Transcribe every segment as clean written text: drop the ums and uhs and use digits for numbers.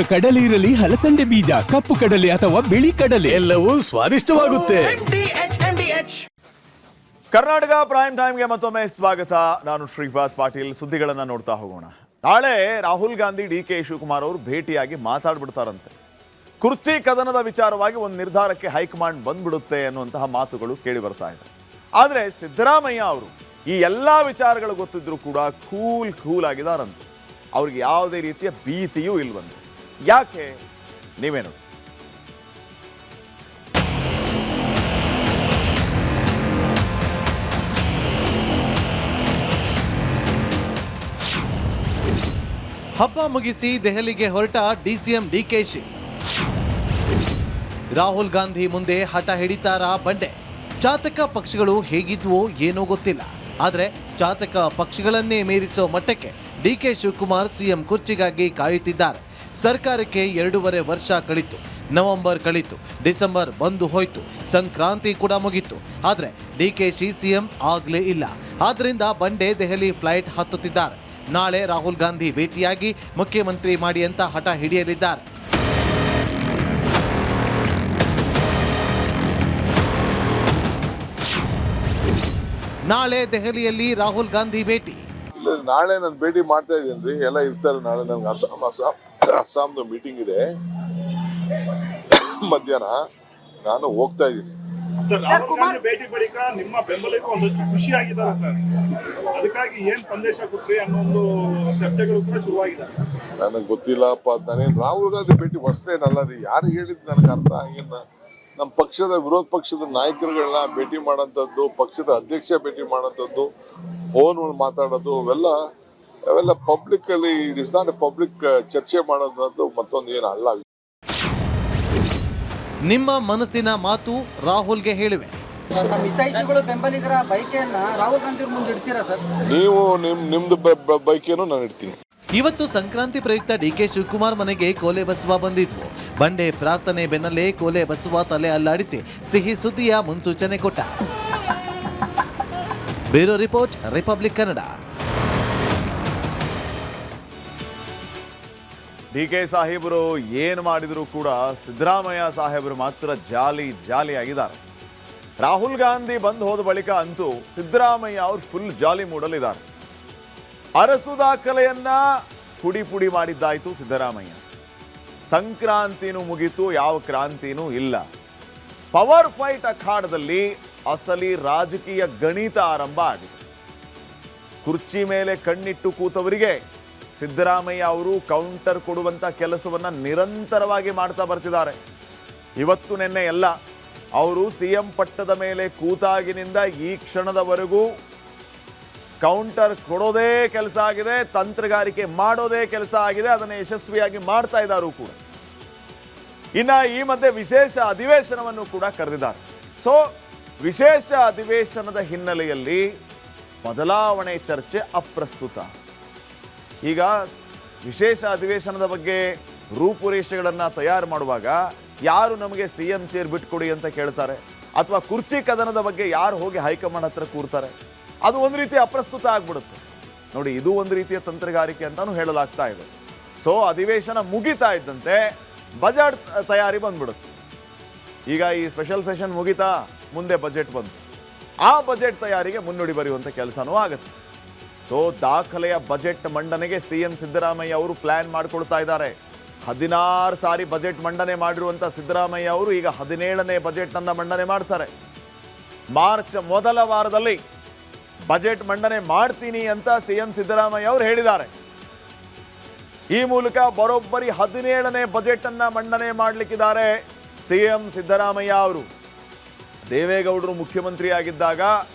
ಕಡಲೆ ಇರಲಿ, ಹಲಸಂದೆ ಬೀಜ, ಕಪ್ಪು ಕಡಲೆ ಅಥವಾ ಬಿಳಿ ಕಡಲೆ, ಎಲ್ಲವೂ ಸ್ವಾದಿಷ್ಟವಾಗುತ್ತೆ. ಕರ್ನಾಟಕ ಪ್ರೈಮ್ ಟೈಮ್ಗೆ ಮತ್ತೊಮ್ಮೆ ಸ್ವಾಗತ. ನಾನು ಶ್ರೀಪಾದ್ ಪಾಟೀಲ್. ಸುದ್ದಿಗಳನ್ನು ನೋಡ್ತಾ ಹೋಗೋಣ. ನಾಳೆ ರಾಹುಲ್ ಗಾಂಧಿ ಡಿ.ಕೆ. ಶಿವಕುಮಾರ್ ಅವರು ಭೇಟಿಯಾಗಿ ಮಾತಾಡ್ಬಿಡ್ತಾರಂತೆ. ಕುರ್ಚಿ ಕದನದ ವಿಚಾರವಾಗಿ ಒಂದು ನಿರ್ಧಾರಕ್ಕೆ ಹೈಕಮಾಂಡ್ ಬಂದ್ಬಿಡುತ್ತೆ ಅನ್ನುವಂತಹ ಮಾತುಗಳು ಕೇಳಿ ಬರ್ತಾ ಇದೆ. ಆದರೆ ಸಿದ್ದರಾಮಯ್ಯ ಅವರು ಈ ಎಲ್ಲ ವಿಚಾರಗಳು ಗೊತ್ತಿದ್ರು ಕೂಡ ಕೂಲ್ ಆಗಿದಾರಂತೆ. ಅವ್ರಿಗೆ ಯಾವುದೇ ರೀತಿಯ ಭೀತಿಯೂ ಇಲ್ವಂತೆ. ಯಾಕೆ? ನೀವೇ ನೋಡಿ. ಹಬ್ಬ ಮುಗಿಸಿ ದೆಹಲಿಗೆ ಹೊರಟ ಡಿಸಿಎಂ ಡಿಕೆಶಿ. ರಾಹುಲ್ ಗಾಂಧಿ ಮುಂದೆ ಹಠ ಹಿಡಿತಾರಾ ಬಂಡೆ? ಚಾತಕ ಪಕ್ಷಗಳು ಹೇಗಿದ್ವೋ ಏನೋ ಗೊತ್ತಿಲ್ಲ, ಆದರೆ ಚಾತಕ ಪಕ್ಷಗಳನ್ನೇ ಮೀರಿಸೋ ಮಟ್ಟಕ್ಕೆ ಡಿ.ಕೆ. ಶಿವಕುಮಾರ್ ಸಿಎಂ ಕುರ್ಚಿಗಾಗಿ ಕಾಯುತ್ತಿದ್ದಾರೆ. ಸರ್ಕಾರಕ್ಕೆ 2.5 ವರ್ಷ ಕಳಿತು. ನವೆಂಬರ್ ಕಳಿತು, ಡಿಸೆಂಬರ್ ಬಂದು ಹೋಯ್ತು, ಸಂಕ್ರಾಂತಿ ಕೂಡ ಮುಗಿತು. ಆದರೆ ಡಿಕೆಶಿ ಸಿಎಂ ಆಗಲೇ ಇಲ್ಲ. ಆದ್ದರಿಂದ ಬಂಡೆ ದೆಹಲಿ ಫ್ಲೈಟ್ ಹತ್ತುತ್ತಿದ್ದಾರೆ. ನಾಳೆ ರಾಹುಲ್ ಗಾಂಧಿ ಭೇಟಿಯಾಗಿ ಮುಖ್ಯಮಂತ್ರಿ ಮಾಡಿ ಅಂತ ಹಠ ಹಿಡಿಯಲಿದ್ದಾರೆ. ನಾಳೆ ದೆಹಲಿಯಲ್ಲಿ ರಾಹುಲ್ ಗಾಂಧಿ ಭೇಟಿ. ನಾಳೆ ನಾನು ಭೇಟಿ ಮಾಡ್ತಾ ಇದ್ದೀನಿ. ಎಲ್ಲ ಇರ್ತಾರೆ. ನಾಳೆ ನನಗೆ ಅಸ್ಸಾಂದು ಮೀಟಿಂಗ್ ಇದೆ ಮಧ್ಯಾಹ್ನ. ನಾನು ಹೋಗ್ತಾ ಇದ್ದೀನಿ. ಭೇಟಿ ಬಳಿಕ ನಿಮ್ಮ ಬೆಂಬಲಕ್ಕೂ ಒಂದಷ್ಟು ಖುಷಿಯಾಗಿದ್ದಾರೆ ಸರ್. ಅದಕ್ಕಾಗಿ ಏನ್ ಸಂದೇಶ ಕೊಟ್ರಿ ಅನ್ನೋ ಒಂದು ಚರ್ಚೆಗಳು ಕೂಡ ಶುರುವಾಗಿದೆ. ನನಗೆ ಗೊತ್ತಿಲ್ಲಪ್ಪ. ನಾನೇನು ರಾಹುಲ್ ಗಾಂಧಿ ಭೇಟಿ ಹೊಸ್ತೇನಲ್ಲ ರೀ. ಯಾರು ಹೇಳಿದ್ ನನಗೆ ಅರ್ಥ ಆಗಿಲ್ಲ. ನಮ್ಮ ಪಕ್ಷದ ವಿರೋಧ ಪಕ್ಷದ ನಾಯಕರುಗಳನ್ನ ಭೇಟಿ ಮಾಡೋಂಥದ್ದು, ಪಕ್ಷದ ಅಧ್ಯಕ್ಷ ಭೇಟಿ ಮಾಡೋಂಥದ್ದು, ಫೋನ್ ಮಾತಾಡೋದು, ಅವೆಲ್ಲ ಪಬ್ಲಿಕ್ ಅಲ್ಲಿ it is not A public ಚರ್ಚೆ ಮಾಡೋದು ಮತ್ತೊಂದು ಏನು ಅಲ್ಲ. ನಿಮ್ಮ ಮನಸ್ಸಿನ ಮಾತು ರಾಹುಲ್ಗೆ ಹೇಳಿವೆ. ಬೆಂಬಲಿಗರ ಬೈಕೆಯನ್ನ ರಾಹುಲ್ ಗಾಂಧಿ ಮುಂದೆ ಇಡ್ತೀರಾ ಸರ್? ನೀವು ನಿಮ್ದು ಬೈಕೇನು ನಾನು ಇಡ್ತೀನಿ. ಇವತ್ತು ಸಂಕ್ರಾಂತಿ ಪ್ರಯುಕ್ತ ಡಿ.ಕೆ. ಶಿವಕುಮಾರ್ ಮನೆಗೆ ಕೋಲೆ ಬಸವ ಬಂದಿದ್ವು. ಬಂಡೆ ಪ್ರಾರ್ಥನೆ ಬೆನ್ನಲ್ಲೇ ಕೋಲೆ ಬಸವ ತಲೆ ಅಲ್ಲಾಡಿಸಿ ಸಿಹಿ ಸುದ್ದಿಯ ಮುನ್ಸೂಚನೆ ಕೊಟ್ಟ. Bureau report, Republic Kannada. D K. ಸಾಹೇಬರು ಏನು ಮಾಡಿದರೂ ಕೂಡ ಸಿದ್ದರಾಮಯ್ಯ ಸಾಹೇಬರು ಮಾತ್ರ ಜಾಲಿ ಆಗಿದ್ದಾರೆ. ರಾಹುಲ್ ಗಾಂಧಿ ಬಂದು ಹೋದ ಬಳಿಕ ಅಂತೂ ಸಿದ್ದರಾಮಯ್ಯ ಅವರು ಫುಲ್ ಜಾಲಿ ಮೂಡಲಿದ್ದಾರೆ. ಅರಸು ದಾಖಲೆಯನ್ನ ಪುಡಿ ಮಾಡಿದ್ದಾಯ್ತು ಸಿದ್ದರಾಮಯ್ಯ. ಸಂಕ್ರಾಂತಿನೂ ಮುಗಿತು, ಯಾವ ಕ್ರಾಂತಿನೂ ಇಲ್ಲ. ಪವರ್ ಫೈಟ್ ಅಖಾಡದಲ್ಲಿ ಅಸಲಿ ರಾಜಕೀಯ ಗಣಿತ ಆರಂಭ ಆಗಿದೆ. ಕುರ್ಚಿ ಮೇಲೆ ಕಣ್ಣಿಟ್ಟು ಕೂತವರಿಗೆ ಸಿದ್ದರಾಮಯ್ಯ ಅವರು ಕೌಂಟರ್ ಕೊಡುವಂಥ ಕೆಲಸವನ್ನ ನಿರಂತರವಾಗಿ ಮಾಡ್ತಾ ಬರ್ತಿದ್ದಾರೆ. ಇವತ್ತು ನಿನ್ನೆ ಎಲ್ಲ ಅವರು ಸಿಎಂ ಪಟ್ಟದ ಮೇಲೆ ಕೂತಾಗಿನಿಂದ ಈ ಕ್ಷಣದವರೆಗೂ ಕೌಂಟರ್ ಕೊಡೋದೇ ಕೆಲಸ ಆಗಿದೆ, ತಂತ್ರಗಾರಿಕೆ ಮಾಡೋದೇ ಕೆಲಸ ಆಗಿದೆ. ಅದನ್ನು ಯಶಸ್ವಿಯಾಗಿ ಮಾಡ್ತಾ ಇದ್ದಾರು ಕೂಡ. ಇನ್ನು ಈ ಮಧ್ಯೆ ವಿಶೇಷ ಅಧಿವೇಶನವನ್ನು ಕೂಡ ಕರೆದಿದ್ದಾರೆ. ಸೊ ವಿಶೇಷ ಅಧಿವೇಶನದ ಹಿನ್ನೆಲೆಯಲ್ಲಿ ಬದಲಾವಣೆ ಚರ್ಚೆ ಅಪ್ರಸ್ತುತ. ಈಗ ವಿಶೇಷ ಅಧಿವೇಶನದ ಬಗ್ಗೆ ರೂಪುರೇಷೆಗಳನ್ನು ತಯಾರು ಮಾಡುವಾಗ ಯಾರು ನಮಗೆ ಸಿಎಂ ಚೇರ್ ಬಿಟ್ಕೊಡಿ ಅಂತ ಕೇಳ್ತಾರೆ, ಅಥವಾ ಕುರ್ಚಿ ಕದನದ ಬಗ್ಗೆ ಯಾರು ಹೋಗಿ ಹೈಕಮಾಂಡ್ ಹತ್ರ ಕೂರ್ತಾರೆ, ಅದು ಒಂದು ರೀತಿ ಅಪ್ರಸ್ತುತ ಆಗ್ಬಿಡುತ್ತೆ. ನೋಡಿ, ಇದು ಒಂದು ರೀತಿಯ ತಂತ್ರಗಾರಿಕೆ ಅಂತಾನು ಹೇಳಲಾಗ್ತಾ ಇದೆ. ಸೊ ಅಧಿವೇಶನ ಮುಗಿತಾ ಇದ್ದಂತೆ ಬಜೆಟ್ ತಯಾರಿ ಬಂದ್ಬಿಡುತ್ತೆ. ಈಗ ಈ ಸ್ಪೆಷಲ್ ಸೆಷನ್ ಮುಗಿತಾ, ಮುಂದೆ ಬಜೆಟ್ ಬಂತು. ಆ ಬಜೆಟ್ ತಯಾರಿಗೆ ಮುನ್ನುಡಿ ಬರೆಯುವಂಥ ಕೆಲಸನೂ ಆಗುತ್ತೆ. ಸೊ ದಾಖಲೆಯ ಬಜೆಟ್ ಮಂಡನೆಗೆ ಸಿಎಂ ಸಿದ್ದರಾಮಯ್ಯ ಅವರು ಪ್ಲಾನ್ ಮಾಡ್ಕೊಳ್ತಾ ಇದ್ದಾರೆ. 16 ಸಾರಿ ಬಜೆಟ್ ಮಂಡನೆ ಮಾಡಿರುವಂಥ ಸಿದ್ದರಾಮಯ್ಯ ಅವರು ಈಗ 17ನೇ ಬಜೆಟ್ನನ್ನು ಮಂಡನೆ ಮಾಡ್ತಾರೆ. ಮಾರ್ಚ್ ಮೊದಲ ವಾರದಲ್ಲಿ ಬಜೆಟ್ ಮಂಡನೆ ಮಾಡ್ತೀನಿ ಅಂತ ಸಿಎಂ ಸಿದ್ದರಾಮಯ್ಯ ಅವರು ಹೇಳಿದ್ದಾರೆ. ಈ ಮೂಲಕ ಬರೋಬ್ಬರಿ 17ನೇ ಬಜೆಟ್ ಅನ್ನ ಮಂಡನೆ ಮಾಡಲಿಕ್ಕಿದ್ದಾರೆ ಸಿಎಂ ಸಿದ್ದರಾಮಯ್ಯ ಅವರು. ದೇವೇಗೌಡರು ಮುಖ್ಯಮಂತ್ರಿಯಾಗಿದ್ದಾಗ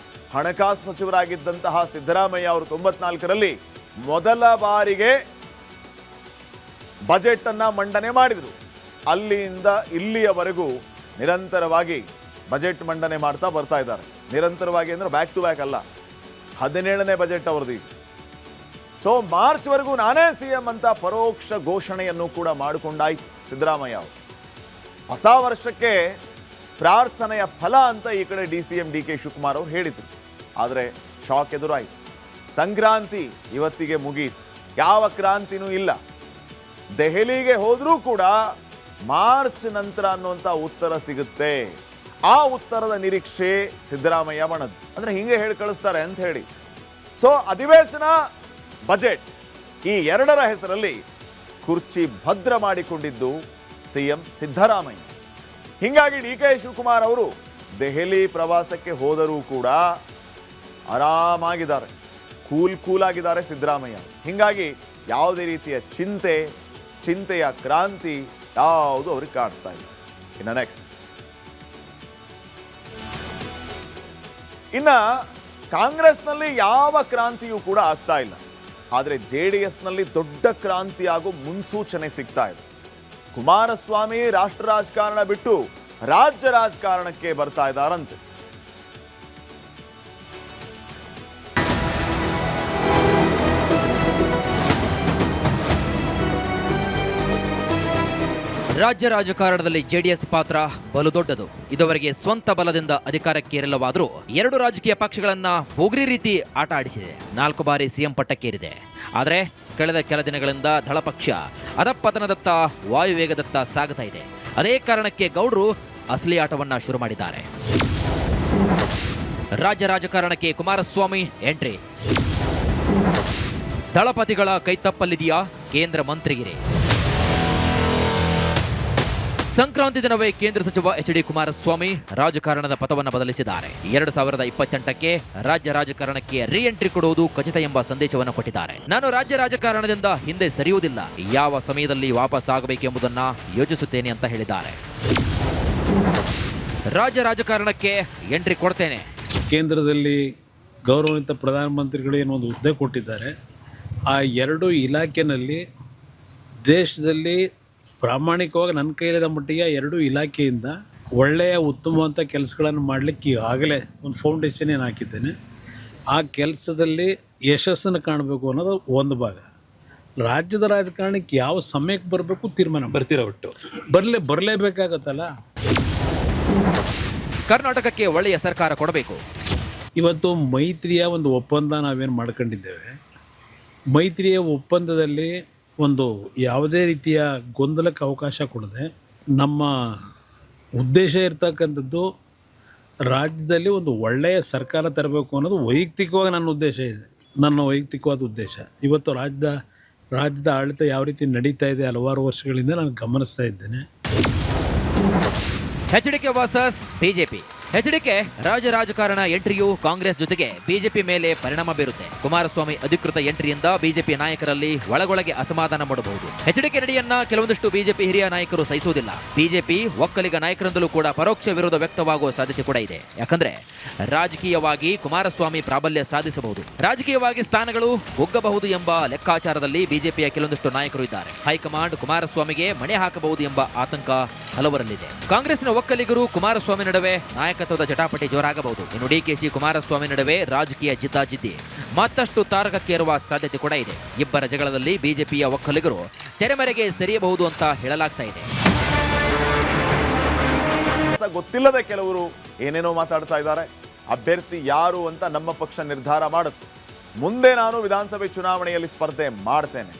ಹಣಕಾಸು ಸಚಿವರಾಗಿದ್ದಂತಹ ಸಿದ್ದರಾಮಯ್ಯ ಅವರು 94ರಲ್ಲಿ ಮೊದಲ ಬಾರಿಗೆ ಬಜೆಟ್ ಅನ್ನ ಮಂಡನೆ ಮಾಡಿದರು. ಅಲ್ಲಿಂದ ಇಲ್ಲಿಯವರೆಗೂ ನಿರಂತರವಾಗಿ ಬಜೆಟ್ ಮಂಡನೆ ಮಾಡ್ತಾ ಬರ್ತಾ ಇದ್ದಾರೆ. ನಿರಂತರವಾಗಿ ಅಂದರೆ ಬ್ಯಾಕ್ ಟು ಬ್ಯಾಕ್ ಅಲ್ಲ, 17ನೇ ಬಜೆಟ್ ಅವರದು. ಸೊ ಮಾರ್ಚ್ವರೆಗೂ ನಾನೇ ಸಿಎಂ ಅಂತ ಪರೋಕ್ಷ ಘೋಷಣೆಯನ್ನು ಕೂಡ ಮಾಡಿಕೊಂಡಾಯ್ತು ಸಿದ್ದರಾಮಯ್ಯ ಅವರು. ಹೊಸ ವರ್ಷಕ್ಕೆ ಪ್ರಾರ್ಥನೆಯ ಫಲ ಅಂತ ಈ ಕಡೆ ಡಿಸಿಎಂ ಡಿ.ಕೆ. ಶಿವಕುಮಾರ್ ಅವರು ಹೇಳಿದರು. ಆದರೆ ಶಾಕ್ ಎದುರಾಯಿತು. ಸಂಕ್ರಾಂತಿ ಇವತ್ತಿಗೆ ಮುಗೀತು, ಯಾವ ಕ್ರಾಂತಿನೂ ಇಲ್ಲ. ದೆಹಲಿಗೆ ಹೋದ್ರೂ ಕೂಡ ಮಾರ್ಚ್ ನಂತರ ಅನ್ನುವಂಥ ಉತ್ತರ ಸಿಗುತ್ತೆ. ಆ ಉತ್ತರದ ನಿರೀಕ್ಷೆ ಸಿದ್ದರಾಮಯ್ಯ ಬಣದ್ದು. ಅಂದ್ರೆ ಹಿಂಗೆ ಹೇಳಿ ಕಳಿಸ್ತಾರೆ ಅಂತ ಹೇಳಿ. ಸೊ ಅಧಿವೇಶನ, ಬಜೆಟ್ ಈ ಎರಡರ ಹೆಸರಲ್ಲಿ ಕುರ್ಚಿ ಭದ್ರ ಮಾಡಿಕೊಂಡಿದ್ದು ಸಿಎಂ ಸಿದ್ದರಾಮಯ್ಯ. ಹಿಂಗಾಗಿ ಡಿ ಕೆ ಶಿವಕುಮಾರ್ ಅವರು ದೆಹಲಿ ಪ್ರವಾಸಕ್ಕೆ ಹೋದರೂ ಕೂಡ ಆರಾಮಾಗಿದ್ದಾರೆ, ಕೂಲ್ ಆಗಿದ್ದಾರೆ ಸಿದ್ದರಾಮಯ್ಯ. ಹಿಂಗಾಗಿ ಯಾವುದೇ ರೀತಿಯ ಚಿಂತೆಯ ಕ್ರಾಂತಿ ಯಾವುದು ಅವ್ರಿಗೆ ಕಾಣಿಸ್ತಾ ಇಲ್ಲ. ಇನ್ನು ನೆಕ್ಸ್ಟ್, ಇನ್ನ ಕಾಂಗ್ರೆಸ್ನಲ್ಲಿ ಯಾವ ಕ್ರಾಂತಿಯೂ ಕೂಡ ಆಗ್ತಾ ಇಲ್ಲ. ಆದರೆ JDSನಲ್ಲಿ ದೊಡ್ಡ ಕ್ರಾಂತಿ ಆಗೋ ಮುನ್ಸೂಚನೆ ಸಿಗ್ತಾ ಇದೆ. ಕುಮಾರಸ್ವಾಮಿ ರಾಷ್ಟ್ರ ರಾಜಕಾರಣ ಬಿಟ್ಟು ರಾಜ್ಯ ರಾಜಕಾರಣಕ್ಕೆ ಬರ್ತಾ ಇದ್ದಾರಂತೆ. ರಾಜ್ಯ ರಾಜಕಾರಣದಲ್ಲಿ ಜೆಡಿಎಸ್ ಪಾತ್ರ ಬಲು ದೊಡ್ಡದು. ಇದುವರೆಗೆ ಸ್ವಂತ ಬಲದಿಂದ ಅಧಿಕಾರಕ್ಕೇರಲವಾದರೂ 2 ರಾಜಕೀಯ ಪಕ್ಷಗಳನ್ನ ಬೋಗ್ರಿ ರೀತಿ ಆಟ ಆಡಿಸಿದೆ. 4 ಬಾರಿ ಸಿಎಂ ಪಟ್ಟಕ್ಕೇರಿದೆ. ಆದರೆ ಕಳೆದ ಕೆಲ ದಿನಗಳಿಂದ ದಳಪಕ್ಷ ಅಧಪತನದತ್ತ, ವಾಯುವೇಗದತ್ತ ಸಾಗುತ್ತಾ ಇದೆ. ಅದೇ ಕಾರಣಕ್ಕೆ ಗೌಡ್ರು ಅಸಲಿ ಆಟವನ್ನ ಶುರು ಮಾಡಿದ್ದಾರೆ. ರಾಜ್ಯ ರಾಜಕಾರಣಕ್ಕೆ ಕುಮಾರಸ್ವಾಮಿ ಎಂಟ್ರಿ. ದಳಪತಿಗಳ ಕೈತಪ್ಪಲಿದೆಯಾ ಕೇಂದ್ರ ಮಂತ್ರಿಗಿರಿ? ಸಂಕ್ರಾಂತಿ ದಿನವೇ ಕೇಂದ್ರ ಸಚಿವ ಎಚ್.ಡಿ. ಕುಮಾರಸ್ವಾಮಿ ರಾಜಕಾರಣದ ಪಥವನ್ನು ಬದಲಿಸಿದ್ದಾರೆ. 2028ಕ್ಕೆ ರಾಜ್ಯ ರಾಜಕಾರಣಕ್ಕೆ ರೀ ಎಂಟ್ರಿ ಕೊಡುವುದು ಖಚಿತ ಎಂಬ ಸಂದೇಶವನ್ನು ಕೊಟ್ಟಿದ್ದಾರೆ. ನಾನು ರಾಜ್ಯ ರಾಜಕಾರಣದಿಂದ ಹಿಂದೆ ಸರಿಯುವುದಿಲ್ಲ, ಯಾವ ಸಮಯದಲ್ಲಿ ವಾಪಸ್ ಆಗಬೇಕೆಂಬುದನ್ನು ಯೋಚಿಸುತ್ತೇನೆ ಅಂತ ಹೇಳಿದ್ದಾರೆ. ರಾಜ್ಯ ರಾಜಕಾರಣಕ್ಕೆ ಎಂಟ್ರಿ ಕೊಡ್ತೇನೆ. ಕೇಂದ್ರದಲ್ಲಿ ಗೌರವಾನ್ವಿತ ಪ್ರಧಾನಮಂತ್ರಿಗಳು ಏನೊಂದು ಹುದ್ದೆ ಕೊಟ್ಟಿದ್ದಾರೆ. ಆ 2 ಇಲಾಖೆಯಲ್ಲಿ ದೇಶದಲ್ಲಿ ಪ್ರಾಮಾಣಿಕವಾಗಿ ನನ್ನ ಕೈಲಿರೋ ಮಟ್ಟಿಗೆ 2 ಇಲಾಖೆಯಿಂದ ಒಳ್ಳೆಯ ಉತ್ತಮವಂಥ ಕೆಲಸಗಳನ್ನು ಮಾಡಲಿಕ್ಕೆ ಈಗಾಗಲೇ ಒಂದು ಫೌಂಡೇಶನ್ ಏನು ಹಾಕಿದ್ದೇನೆ. ಆ ಕೆಲಸದಲ್ಲಿ ಯಶಸ್ಸನ್ನು ಕಾಣಬೇಕು ಅನ್ನೋದು ಒಂದು ಭಾಗ. ರಾಜ್ಯದ ರಾಜಕಾರಣಕ್ಕೆ ಯಾವ ಸಮಯಕ್ಕೆ ಬರಬೇಕು ತೀರ್ಮಾನ ಒಟ್ಟು ಬರಲೇಬೇಕಾಗತ್ತಲ್ಲ. ಕರ್ನಾಟಕಕ್ಕೆ ಒಳ್ಳೆಯ ಸರ್ಕಾರ ಕೊಡಬೇಕು. ಇವತ್ತು ಮೈತ್ರಿಯ ಒಂದು ಒಪ್ಪಂದ ನಾವೇನು ಮಾಡ್ಕೊಂಡಿದ್ದೇವೆ. ಮೈತ್ರಿಯ ಒಪ್ಪಂದದಲ್ಲಿ ಒಂದು ಯಾವುದೇ ರೀತಿಯ ಗೊಂದಲಕ್ಕೆ ಅವಕಾಶ ಕೊಡದೆ ನಮ್ಮ ಉದ್ದೇಶ ಇರ್ತಕ್ಕಂಥದ್ದು ರಾಜ್ಯದಲ್ಲಿ ಒಂದು ಒಳ್ಳೆಯ ಸರ್ಕಾರ ತರಬೇಕು ಅನ್ನೋದು ವೈಯಕ್ತಿಕವಾಗಿ ನನ್ನ ಉದ್ದೇಶ ಇದೆ. ನನ್ನ ವೈಯಕ್ತಿಕವಾದ ಉದ್ದೇಶ. ಇವತ್ತು ರಾಜ್ಯದ ಆಡಳಿತ ಯಾವ ರೀತಿ ನಡೀತಾ ಇದೆ ಹಲವಾರು ವರ್ಷಗಳಿಂದ ನಾನು ಗಮನಿಸ್ತಾ ಇದ್ದೇನೆ. HDK versus BJP. ಎಚ್ಡಿಕೆ ರಾಜ್ಯ ರಾಜಕಾರಣ ಎಂಟ್ರಿಯು ಕಾಂಗ್ರೆಸ್ ಜೊತೆಗೆ ಬಿಜೆಪಿ ಮೇಲೆ ಪರಿಣಾಮ ಬೀರುತ್ತೆ. ಕುಮಾರಸ್ವಾಮಿ ಅಧಿಕೃತ ಎಂಟ್ರಿಯಿಂದ ಬಿಜೆಪಿ ನಾಯಕರಲ್ಲಿ ಒಳಗೊಳಗೆ ಅಸಮಾಧಾನ ಮಾಡಬಹುದು. ಎಚ್ಡಿಕೆ ನಡೆಯನ್ನ ಕೆಲವೊಂದಷ್ಟು ಬಿಜೆಪಿ ಹಿರಿಯ ನಾಯಕರು ಸಹಿಸುವುದಿಲ್ಲ. ಬಿಜೆಪಿ ಒಕ್ಕಲಿಗ ನಾಯಕರಿಂದಲೂ ಕೂಡ ಪರೋಕ್ಷ ವಿರೋಧ ವ್ಯಕ್ತವಾಗುವ ಸಾಧ್ಯತೆ ಕೂಡ ಇದೆ. ಯಾಕಂದ್ರೆ ರಾಜಕೀಯವಾಗಿ ಕುಮಾರಸ್ವಾಮಿ ಪ್ರಾಬಲ್ಯ ಸಾಧಿಸಬಹುದು, ರಾಜಕೀಯವಾಗಿ ಸ್ಥಾನಗಳು ಒಗ್ಗಬಹುದು ಎಂಬ ಲೆಕ್ಕಾಚಾರದಲ್ಲಿ ಬಿಜೆಪಿಯ ಕೆಲವೊಂದಷ್ಟು ನಾಯಕರು ಇದ್ದಾರೆ. ಹೈಕಮಾಂಡ್ ಕುಮಾರಸ್ವಾಮಿಗೆ ಮಣೆ ಹಾಕಬಹುದು ಎಂಬ ಆತಂಕ ಹಲವರಲ್ಲಿದೆ. ಕಾಂಗ್ರೆಸ್ನ ಒಕ್ಕಲಿಗರು ಕುಮಾರಸ್ವಾಮಿ ನಡುವೆ ನಾಯಕತ್ವದ ಜಟಾಪಟಿ ಜೋರಾಗಬಹುದು. ಇನ್ನು ಡಿಕೆಶಿ ಕುಮಾರಸ್ವಾಮಿ ನಡುವೆ ರಾಜಕೀಯ ಜಿದ್ದಾಜಿದ್ದಿ ಮತ್ತಷ್ಟು ತಾರಕಕ್ಕೇರುವ ಸಾಧ್ಯತೆ ಕೂಡ ಇದೆ. ಇಬ್ಬರ ಜಗಳದಲ್ಲಿ ಬಿಜೆಪಿಯ ಒಕ್ಕಲಿಗರು ತೆರೆಮರೆಗೆ ಸರಿಯಬಹುದು ಅಂತ ಹೇಳಲಾಗ್ತಾ ಇದೆ. ಗೊತ್ತಿಲ್ಲದೆ ಕೆಲವರು ಏನೇನೋ ಮಾತಾಡ್ತಾ ಇದ್ದಾರೆ. ಅಭ್ಯರ್ಥಿ ಯಾರು ಅಂತ ನಮ್ಮ ಪಕ್ಷ ನಿರ್ಧಾರ ಮಾಡುತ್ತೆ. ಮುಂದೆ ನಾನು ವಿಧಾನಸಭೆ ಚುನಾವಣೆಯಲ್ಲಿ ಸ್ಪರ್ಧೆ ಮಾಡ್ತೇನೆ.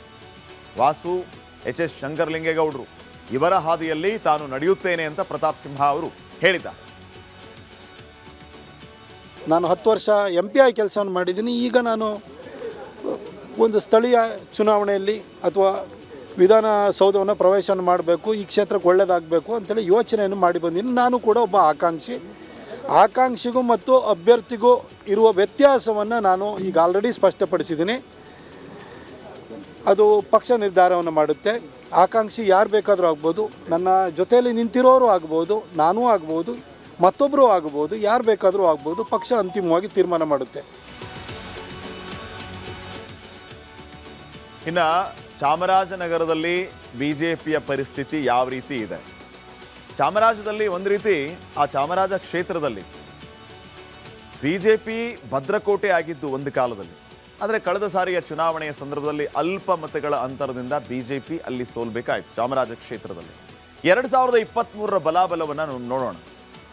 ವಾಸು ಎಚ್.ಎಸ್. ಶಂಕರಲಿಂಗೇಗೌಡರು ಇವರ ಹಾದಿಯಲ್ಲಿ ತಾನು ನಡೆಯುತ್ತೇನೆ ಅಂತ ಪ್ರತಾಪ್ ಸಿಂಹ ಅವರು ಹೇಳಿದ್ದಾರೆ. ನಾನು 10 ವರ್ಷ MP ಆಗಿ ಕೆಲಸವನ್ನು ಮಾಡಿದ್ದೀನಿ. ಈಗ ನಾನು ಒಂದು ಸ್ಥಳೀಯ ಚುನಾವಣೆಯಲ್ಲಿ ಅಥವಾ ವಿಧಾನಸೌಧವನ್ನು ಪ್ರವೇಶವನ್ನು ಮಾಡಬೇಕು, ಈ ಕ್ಷೇತ್ರಕ್ಕೆ ಒಳ್ಳೆಯದಾಗಬೇಕು ಅಂತೇಳಿ ಯೋಚನೆಯನ್ನು ಮಾಡಿ ಬಂದಿದ್ದೀನಿ. ನಾನು ಕೂಡ ಒಬ್ಬ ಆಕಾಂಕ್ಷಿಗೂ ಮತ್ತು ಅಭ್ಯರ್ಥಿಗೂ ಇರುವ ವ್ಯತ್ಯಾಸವನ್ನು ನಾನು ಈಗ ಆಲ್ರೆಡಿ ಸ್ಪಷ್ಟಪಡಿಸಿದ್ದೀನಿ. ಅದು ಪಕ್ಷ ನಿರ್ಧಾರವನ್ನು ಮಾಡುತ್ತೆ. ಆಕಾಂಕ್ಷಿ ಯಾರು ಬೇಕಾದರೂ ಆಗ್ಬೋದು, ನನ್ನ ಜೊತೆಯಲ್ಲಿ ನಿಂತಿರೋರು ಆಗ್ಬೋದು, ನಾನೂ ಆಗ್ಬೋದು, ಮತ್ತೊಬ್ಬರು ಆಗ್ಬೋದು, ಯಾರು ಬೇಕಾದರೂ ಆಗ್ಬೋದು. ಪಕ್ಷ ಅಂತಿಮವಾಗಿ ತೀರ್ಮಾನ ಮಾಡುತ್ತೆ. ಇನ್ನು ಚಾಮರಾಜನಗರದಲ್ಲಿ ಬಿಜೆಪಿಯ ಪರಿಸ್ಥಿತಿ ಯಾವ ರೀತಿ ಇದೆ? ಚಾಮರಾಜದಲ್ಲಿ ಒಂದು ರೀತಿ ಆ ಚಾಮರಾಜ ಕ್ಷೇತ್ರದಲ್ಲಿ ಬಿಜೆಪಿ ಭದ್ರಕೋಟೆ ಆಗಿದ್ದು ಒಂದು ಕಾಲದಲ್ಲಿ. ಆದರೆ ಕಳೆದ ಸಾರಿಯ ಚುನಾವಣೆಯ ಸಂದರ್ಭದಲ್ಲಿ ಅಲ್ಪ ಮತಗಳ ಅಂತರದಿಂದ ಬಿಜೆಪಿ ಅಲ್ಲಿ ಸೋಲ್ಬೇಕಾಯಿತು ಚಾಮರಾಜ ಕ್ಷೇತ್ರದಲ್ಲಿ. 2023ರ ಬಲಾಬಲವನ್ನು ನೋಡೋಣ.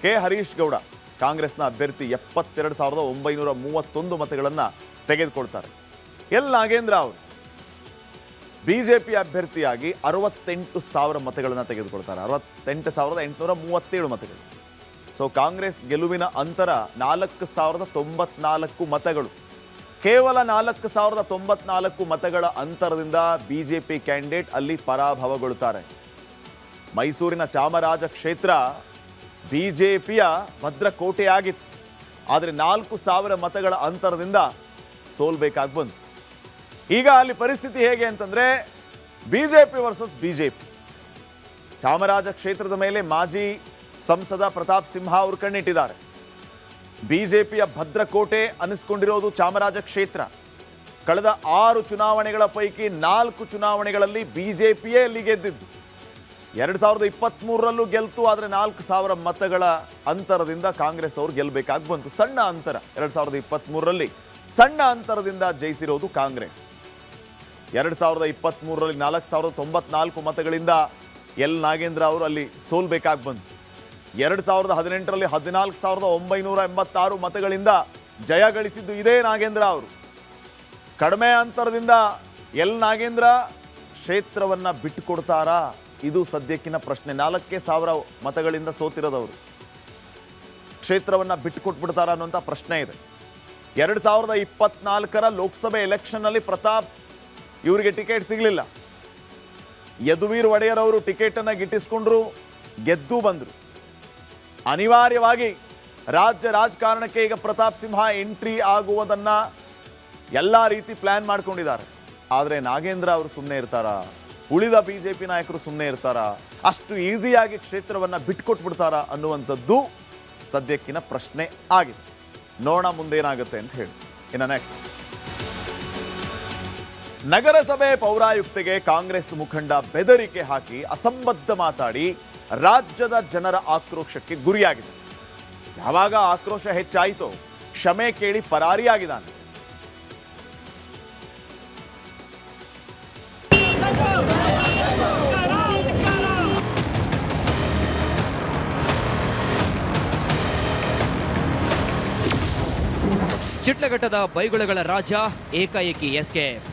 ಕೆ ಹರೀಶ್ ಗೌಡ ಕಾಂಗ್ರೆಸ್ನ ಅಭ್ಯರ್ಥಿ 72,931 ಮತಗಳನ್ನು ತೆಗೆದುಕೊಳ್ತಾರೆ. ಎಲ್ ನಾಗೇಂದ್ರ ಅವರು ಬಿಜೆಪಿ ಅಭ್ಯರ್ಥಿಯಾಗಿ 68,000 ಮತಗಳನ್ನು ತೆಗೆದುಕೊಳ್ತಾರೆ. 68,837 ಮತಗಳು. ಸೊ ಕಾಂಗ್ರೆಸ್ ಗೆಲುವಿನ ಅಂತರ 4,094 ಮತಗಳು. ಕೇವಲ 4,094 ಮತಗಳ ಅಂತರದಿಂದ ಬಿಜೆಪಿ ಕ್ಯಾಂಡಿಡೇಟ್ ಅಲ್ಲಿ ಪರಾಭವಗೊಳ್ಳುತ್ತಾರೆ. ಮೈಸೂರಿನ ಚಾಮರಾಜ ಕ್ಷೇತ್ರ ಬಿಜೆಪಿಯ ಭದ್ರಕೋಟೆಯಾಗಿತ್ತು. ಆದರೆ 4,000 ಮತಗಳ ಅಂತರದಿಂದ ಸೋಲ್ಬೇಕಾಗಿ ಬಂತು. ಈಗ ಅಲ್ಲಿ ಪರಿಸ್ಥಿತಿ ಹೇಗೆ ಅಂತಂದ್ರೆ ಬಿಜೆಪಿ ವರ್ಸಸ್ ಬಿಜೆಪಿ. ಚಾಮರಾಜ ಕ್ಷೇತ್ರದ ಮೇಲೆ ಮಾಜಿ ಸಂಸದ ಪ್ರತಾಪ್ ಸಿಂಹ ಅವರು ಕಣ್ಣಿಟ್ಟಿದ್ದಾರೆ. ಬಿಜೆಪಿಯ ಭದ್ರಕೋಟೆ ಅನಿಸ್ಕೊಂಡಿರೋದು ಚಾಮರಾಜ ಕ್ಷೇತ್ರ. ಕಳೆದ 6 ಚುನಾವಣೆಗಳ ಪೈಕಿ 4 ಚುನಾವಣೆಗಳಲ್ಲಿ ಬಿಜೆಪಿಯೇ ಅಲ್ಲಿ ಗೆದ್ದಿದ್ದು. 2023ರಲ್ಲೂ ಗೆಲ್ತು, ಆದರೆ 4,000 ಮತಗಳ ಅಂತರದಿಂದ ಕಾಂಗ್ರೆಸ್ ಅವರು ಗೆಲ್ಲಬೇಕಾಗಿ ಬಂತು. ಸಣ್ಣ ಅಂತರ. 2023ರಲ್ಲಿ ಸಣ್ಣ ಅಂತರದಿಂದ ಜಯಿಸಿರೋದು ಕಾಂಗ್ರೆಸ್. 2023ರಲ್ಲಿ 4,094 ಮತಗಳಿಂದ ಎಲ್ ನಾಗೇಂದ್ರ ಅವರು ಅಲ್ಲಿ ಸೋಲ್ಬೇಕಾಗಿ ಬಂತು. 2018ರಲ್ಲಿ 14,986 ಮತಗಳಿಂದ ಜಯ ಗಳಿಸಿದ್ದು ಇದೇ ನಾಗೇಂದ್ರ ಅವರು. ಕಡಿಮೆ ಅಂತರದಿಂದ ಎಲ್ ನಾಗೇಂದ್ರ ಕ್ಷೇತ್ರವನ್ನು ಬಿಟ್ಟುಕೊಡ್ತಾರಾ? ಇದು ಸದ್ಯಕ್ಕಿನ ಪ್ರಶ್ನೆ. 4,000 ಮತಗಳಿಂದ ಸೋತಿರೋದವರು ಕ್ಷೇತ್ರವನ್ನು ಬಿಟ್ಟುಕೊಟ್ಬಿಡ್ತಾರ ಅನ್ನುವಂಥ ಪ್ರಶ್ನೆ ಇದೆ. 2024ರ ಲೋಕಸಭೆ ಎಲೆಕ್ಷನ್ನಲ್ಲಿ ಪ್ರತಾಪ್ ಇವರಿಗೆ ಟಿಕೆಟ್ ಸಿಗಲಿಲ್ಲ. ಯದುವೀರ್ ಒಡೆಯರ್ ಅವರು ಟಿಕೆಟನ್ನು ಗಿಟ್ಟಿಸ್ಕೊಂಡ್ರು, ಗೆದ್ದು ಬಂದರು. ಅನಿವಾರ್ಯವಾಗಿ ರಾಜ್ಯ ರಾಜಕಾರಣಕ್ಕೆ ಈಗ ಪ್ರತಾಪ್ ಸಿಂಹ ಎಂಟ್ರಿ ಆಗುವುದನ್ನು ಎಲ್ಲ ರೀತಿ ಪ್ಲ್ಯಾನ್ ಮಾಡ್ಕೊಂಡಿದ್ದಾರೆ. ಆದರೆ ನಾಗೇಂದ್ರ ಅವರು ಸುಮ್ಮನೆ ಇರ್ತಾರಾ? ಉಳಿದ ಬಿಜೆಪಿ ನಾಯಕರು ಸುಮ್ಮನೆ ಇರ್ತಾರಾ? ಅಷ್ಟು ಈಸಿಯಾಗಿ ಕ್ಷೇತ್ರವನ್ನು ಬಿಟ್ಕೊಟ್ಬಿಡ್ತಾರಾ ಅನ್ನುವಂಥದ್ದು ಸದ್ಯಕ್ಕಿನ ಪ್ರಶ್ನೆ ಆಗಿದೆ. ನೋಡೋಣ ಮುಂದೇನಾಗುತ್ತೆ ಅಂತ ಹೇಳಿ. ಇನ್ನು ನೆಕ್ಸ್ಟ್, ನಗರಸಭೆ ಪೌರಾಯುಕ್ತೆಗೆ ಕಾಂಗ್ರೆಸ್ ಮುಖಂಡ ಬೆದರಿಕೆ ಹಾಕಿ ಅಸಂಬದ್ಧ ಮಾತಾಡಿ ರಾಜ್ಯದ ಜನರ ಆಕ್ರೋಶಕ್ಕೆ ಗುರಿಯಾಗಿದೆ. ಯಾವಾಗ ಆಕ್ರೋಶ ಹೆಚ್ಚಾಯಿತೋ ಕ್ಷಮೆ ಕೇಳಿ ಪರಾರಿಯಾಗಿದ್ದಾನೆ. ಚಿಟ್ಲಘಟ್ಟದ ಬೈಗುಳಗಳ ರಾಜ ಏಕಾಏಕಿ ಎಸ್ಕೇಪ್.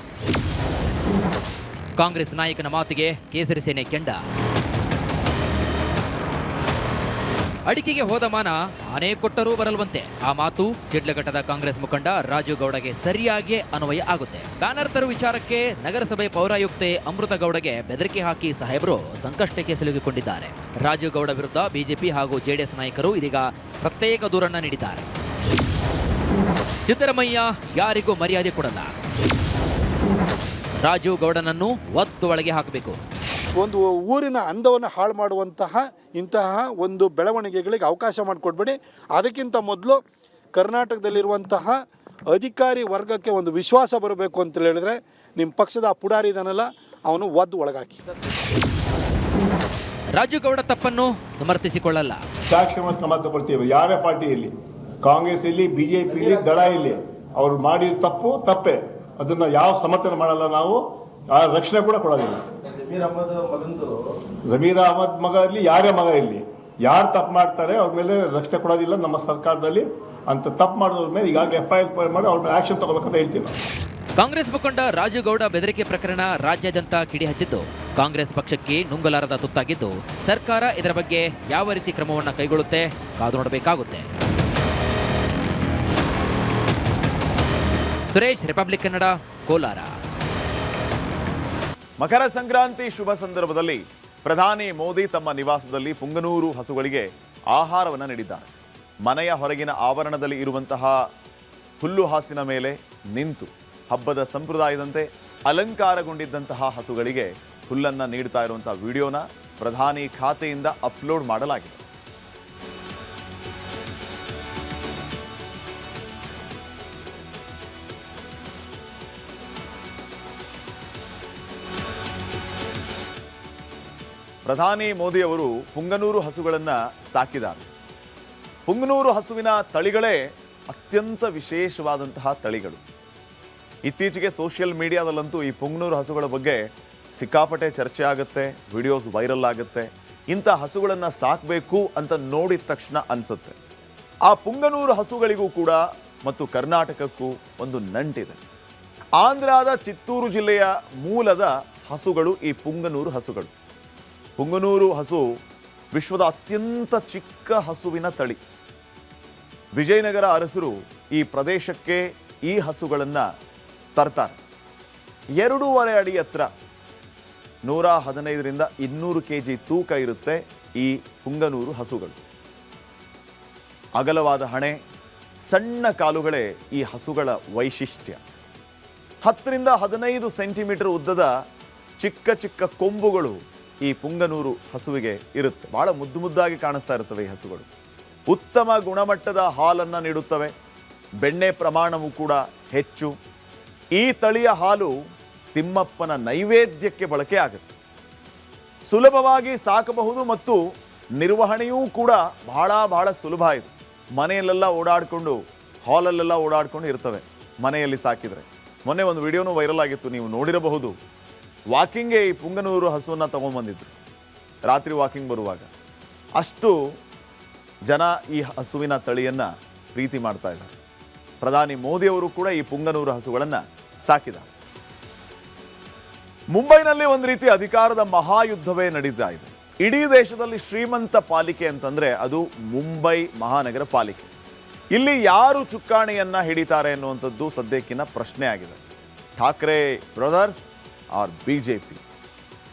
ಕಾಂಗ್ರೆಸ್ ನಾಯಕನ ಮಾತಿಗೆ ಕೇಸರಿ ಸೇನೆ ಕೆಂಡ. ಅಡಿಕೆಗೆ ಹೋದ ಮಾನ ಆನೆ ಕೊಟ್ಟರೂ ಬರಲ್ವಂತೆ. ಆ ಮಾತು ಚಿಟ್ಲಘಟ್ಟದ ಕಾಂಗ್ರೆಸ್ ಮುಖಂಡ ರಾಜು ಗೌಡಗೆ ಸರಿಯಾಗಿ ಅನ್ವಯ ಆಗುತ್ತೆ. ಬ್ಯಾನರ್ ತರುವ ವಿಚಾರಕ್ಕೆ ನಗರಸಭೆ ಪೌರಾಯುಕ್ತೆ ಅಮೃತ ಗೌಡಗೆ ಬೆದರಿಕೆ ಹಾಕಿ ಸಾಹೇಬರು ಸಂಕಷ್ಟಕ್ಕೆ ಸಿಲುಕಿಕೊಂಡಿದ್ದಾರೆ. ರಾಜು ಗೌಡ ವಿರುದ್ಧ ಬಿಜೆಪಿ ಹಾಗೂ ಜೆಡಿಎಸ್ ನಾಯಕರು ಇದೀಗ ಪ್ರತ್ಯೇಕ ದೂರನ್ನ ನೀಡಿದ್ದಾರೆ. ಸಿದ್ದರಾಮಯ್ಯ ಯಾರಿಗೂ ಮರ್ಯಾದೆ ಕೊಡಲ್ಲ, ರಾಜು ಗೌಡನನ್ನು ಒತ್ತು ಒಳಗೆ ಹಾಕಬೇಕು. ಒಂದು ಊರಿನ ಅಂದವನ್ನು ಹಾಳು ಮಾಡುವಂತಹ ಇಂತಹ ಒಂದು ಬೆಳವಣಿಗೆಗಳಿಗೆ ಅವಕಾಶ ಮಾಡಿಕೊಡ್ಬೇಡಿ. ಅದಕ್ಕಿಂತ ಮೊದಲು ಕರ್ನಾಟಕದಲ್ಲಿರುವಂತಹ ಅಧಿಕಾರಿ ವರ್ಗಕ್ಕೆ ಒಂದು ವಿಶ್ವಾಸ ಬರಬೇಕು ಅಂತ ಹೇಳಿದ್ರೆ ನಿಮ್ಮ ಪಕ್ಷದ ಪುಡಾರಿ ಇದನ್ನಲ್ಲ, ಅವನು ಒದ್ದು ಒಳಗಾಕಿ. ರಾಜು ಗೌಡ ತಪ್ಪನ್ನು ಸಮರ್ಥಿಸಿಕೊಳ್ಳಲ್ಲ. ಸಾಕ್ಷ್ಯ ಕ್ರಮ ತಗೊಳ್ತೀವಿ. ಯಾರೇ ಪಾರ್ಟಿ ಇಲ್ಲಿ, ಕಾಂಗ್ರೆಸ್ ಇಲ್ಲಿ, ಬಿಜೆಪಿ ಇಲ್ಲಿ, ದಳ ಇಲ್ಲಿ, ಅವ್ರು ಮಾಡಿದ ತಪ್ಪೇ. ಅದನ್ನ ಯಾವ ಸಮರ್ಥನೆ ಮಾಡಲ್ಲ ನಾವು, ರಕ್ಷಣೆ ಕೂಡ ಕೊಡೋದಿಲ್ಲ. ಜಮೀರ್ ಅಹಮದ್ ಮಗ ಇರಲಿ, ಯಾರೇ ಮಗ ಇರಲಿ, ಯಾರು ತಪ್ಪು ಮಾಡ್ತಾರೆ ಅವ್ರ ಮೇಲೆ ರಕ್ಷಣೆ ಕೊಡೋದಿಲ್ಲ ನಮ್ಮ ಸರ್ಕಾರದಲ್ಲಿ. ಅಂತ ತಪ್ಪು ಮಾಡೋದ್ರ ಮೇಲೆ ಈಗಾಗಲೇ FIR ಮಾಡಿ ಅವ್ರ ಮೇಲೆ ಆಕ್ಷನ್ ತಗೋಬೇಕಂತ ಹೇಳ್ತೀವಿ ನಾವು. ಕಾಂಗ್ರೆಸ್ ಮುಖಂಡ ರಾಜು ಗೌಡ ಬೆದರಿಕೆ ಪ್ರಕರಣ ರಾಜ್ಯಾದ್ಯಂತ ಕಿಡಿಹತ್ತಿದ್ದು ಕಾಂಗ್ರೆಸ್ ಪಕ್ಷಕ್ಕೆ ನುಂಗಲಾರದ ತುತ್ತಾಗಿದ್ದು ಸರ್ಕಾರ ಇದರ ಬಗ್ಗೆ ಯಾವ ರೀತಿ ಕ್ರಮವನ್ನು ಕೈಗೊಳ್ಳುತ್ತೆ ಕಾದು ನೋಡಬೇಕಾಗುತ್ತೆ. ಸುರೇಶ್, ರಿಪಬ್ಲಿಕ್ ಕನ್ನಡ, ಕೋಲಾರ. ಮಕರ ಸಂಕ್ರಾಂತಿ ಶುಭ ಸಂದರ್ಭದಲ್ಲಿ ಪ್ರಧಾನಿ ಮೋದಿ ತಮ್ಮ ನಿವಾಸದಲ್ಲಿ ಪುಂಗನೂರು ಹಸುಗಳಿಗೆ ಆಹಾರವನ್ನು ನೀಡಿದ್ದಾರೆ. ಮನೆಯ ಹೊರಗಿನ ಆವರಣದಲ್ಲಿ ಇರುವಂತಹ ಹುಲ್ಲು ಹಾಸಿನ ಮೇಲೆ ನಿಂತು ಹಬ್ಬದ ಸಂಪ್ರದಾಯದಂತೆ ಅಲಂಕಾರಗೊಂಡಿದ್ದಂತಹ ಹಸುಗಳಿಗೆ ಹುಲ್ಲನ್ನು ನೀಡ್ತಾ ಇರುವಂತಹ ವಿಡಿಯೋನ ಪ್ರಧಾನಿ ಖಾತೆಯಿಂದ ಅಪ್ಲೋಡ್ ಮಾಡಲಾಗಿದೆ. ಪ್ರಧಾನಿ ಮೋದಿ ಅವರು ಪುಂಗನೂರು ಹಸುಗಳನ್ನು ಸಾಕಿದ್ದಾರೆ. ಪುಂಗನೂರು ಹಸುವಿನ ತಳಿಗಳೇ ಅತ್ಯಂತ ವಿಶೇಷವಾದಂತಹ ತಳಿಗಳು. ಇತ್ತೀಚೆಗೆ ಸೋಷಿಯಲ್ ಮೀಡಿಯಾದಲ್ಲಂತೂ ಈ ಪುಂಗನೂರು ಹಸುಗಳ ಬಗ್ಗೆ ಸಿಕ್ಕಾಪಟ್ಟೆ ಚರ್ಚೆ ಆಗುತ್ತೆ, ವಿಡಿಯೋಸ್ ವೈರಲ್ ಆಗುತ್ತೆ. ಇಂಥ ಹಸುಗಳನ್ನು ಸಾಕಬೇಕು ಅಂತ ನೋಡಿದ ತಕ್ಷಣ ಅನಿಸುತ್ತೆ. ಆ ಪುಂಗನೂರು ಹಸುಗಳಿಗೂ ಕೂಡ ಮತ್ತು ಕರ್ನಾಟಕಕ್ಕೂ ಒಂದು ನಂಟಿದೆ. ಆಂಧ್ರದ ಚಿತ್ತೂರು ಜಿಲ್ಲೆಯ ಮೂಲದ ಹಸುಗಳು ಈ ಪುಂಗನೂರು ಹಸುಗಳು. ಪುಂಗನೂರು ಹಸು ವಿಶ್ವದ ಅತ್ಯಂತ ಚಿಕ್ಕ ಹಸುವಿನ ತಳಿ. ವಿಜಯನಗರ ಅರಸರು ಈ ಪ್ರದೇಶಕ್ಕೆ ಈ ಹಸುಗಳನ್ನು ತರ್ತಾರೆ. 2.5 ಅಡಿ ಎತ್ತರ, 115ರಿಂದ 200 kg ತೂಕ ಇರುತ್ತೆ ಈ ಪುಂಗನೂರು ಹಸುಗಳು. ಅಗಲವಾದ ಹಣೆ, ಸಣ್ಣ ಕಾಲುಗಳೇ ಈ ಹಸುಗಳ ವೈಶಿಷ್ಟ್ಯ. 10ರಿಂದ 15 ಸೆಂಟಿಮೀಟರ್ ಉದ್ದದ ಚಿಕ್ಕ ಚಿಕ್ಕ ಕೊಂಬುಗಳು ಈ ಪುಂಗನೂರು ಹಸುವಿಗೆ ಇರುತ್ತೆ. ಬಹಳ ಮುದ್ದು ಮುದ್ದಾಗಿ ಕಾಣಿಸ್ತಾ ಇರ್ತವೆ ಈ ಹಸುಗಳು. ಉತ್ತಮ ಗುಣಮಟ್ಟದ ಹಾಲನ್ನು ನೀಡುತ್ತವೆ. ಬೆಣ್ಣೆ ಪ್ರಮಾಣವೂ ಕೂಡ ಹೆಚ್ಚು. ಈ ತಳಿಯ ಹಾಲು ತಿಮ್ಮಪ್ಪನ ನೈವೇದ್ಯಕ್ಕೆ ಬಳಕೆ ಆಗುತ್ತೆ. ಸುಲಭವಾಗಿ ಸಾಕಬಹುದು ಮತ್ತು ನಿರ್ವಹಣೆಯೂ ಕೂಡ ಬಹಳ ಸುಲಭ ಇದೆ. ಮನೆಯಲ್ಲೆಲ್ಲ ಓಡಾಡಿಕೊಂಡು, ಹಾಲಲ್ಲೆಲ್ಲ ಓಡಾಡ್ಕೊಂಡು ಇರ್ತವೆ ಮನೆಯಲ್ಲಿ ಸಾಕಿದರೆ. ಮೊನ್ನೆ ಒಂದು ವಿಡಿಯೋನೂ ವೈರಲ್ ಆಗಿತ್ತು, ನೀವು ನೋಡಿರಬಹುದು. ವಾಕಿಂಗ್ಗೆ ಈ ಪುಂಗನೂರು ಹಸುವನ್ನು ತಗೊಂಡ್ಬಂದಿದ್ರು ರಾತ್ರಿ ವಾಕಿಂಗ್ ಬರುವಾಗ. ಅಷ್ಟು ಜನ ಈ ಹಸುವಿನ ತಳಿಯನ್ನು ಪ್ರೀತಿ ಮಾಡ್ತಾ ಇದ್ದಾರೆ. ಪ್ರಧಾನಿ ಮೋದಿಯವರು ಕೂಡ ಈ ಪುಂಗನೂರು ಹಸುಗಳನ್ನು ಸಾಕಿದ್ದಾರೆ. ಮುಂಬೈನಲ್ಲಿ ಒಂದು ರೀತಿ ಅಧಿಕಾರದ ಮಹಾಯುದ್ಧವೇ ನಡೀತಾ ಇದೆ. ಇಡೀ ದೇಶದಲ್ಲಿ ಶ್ರೀಮಂತ ಪಾಲಿಕೆ ಅಂತಂದ್ರೆ ಅದು ಮುಂಬೈ ಮಹಾನಗರ ಪಾಲಿಕೆ. ಇಲ್ಲಿ ಯಾರು ಚುಕ್ಕಾಣಿಯನ್ನ ಹಿಡಿತಾರೆ ಅನ್ನುವಂಥದ್ದು ಸದ್ಯಕ್ಕಿನ ಪ್ರಶ್ನೆ ಆಗಿದೆ. Thackeray brothers or BJP.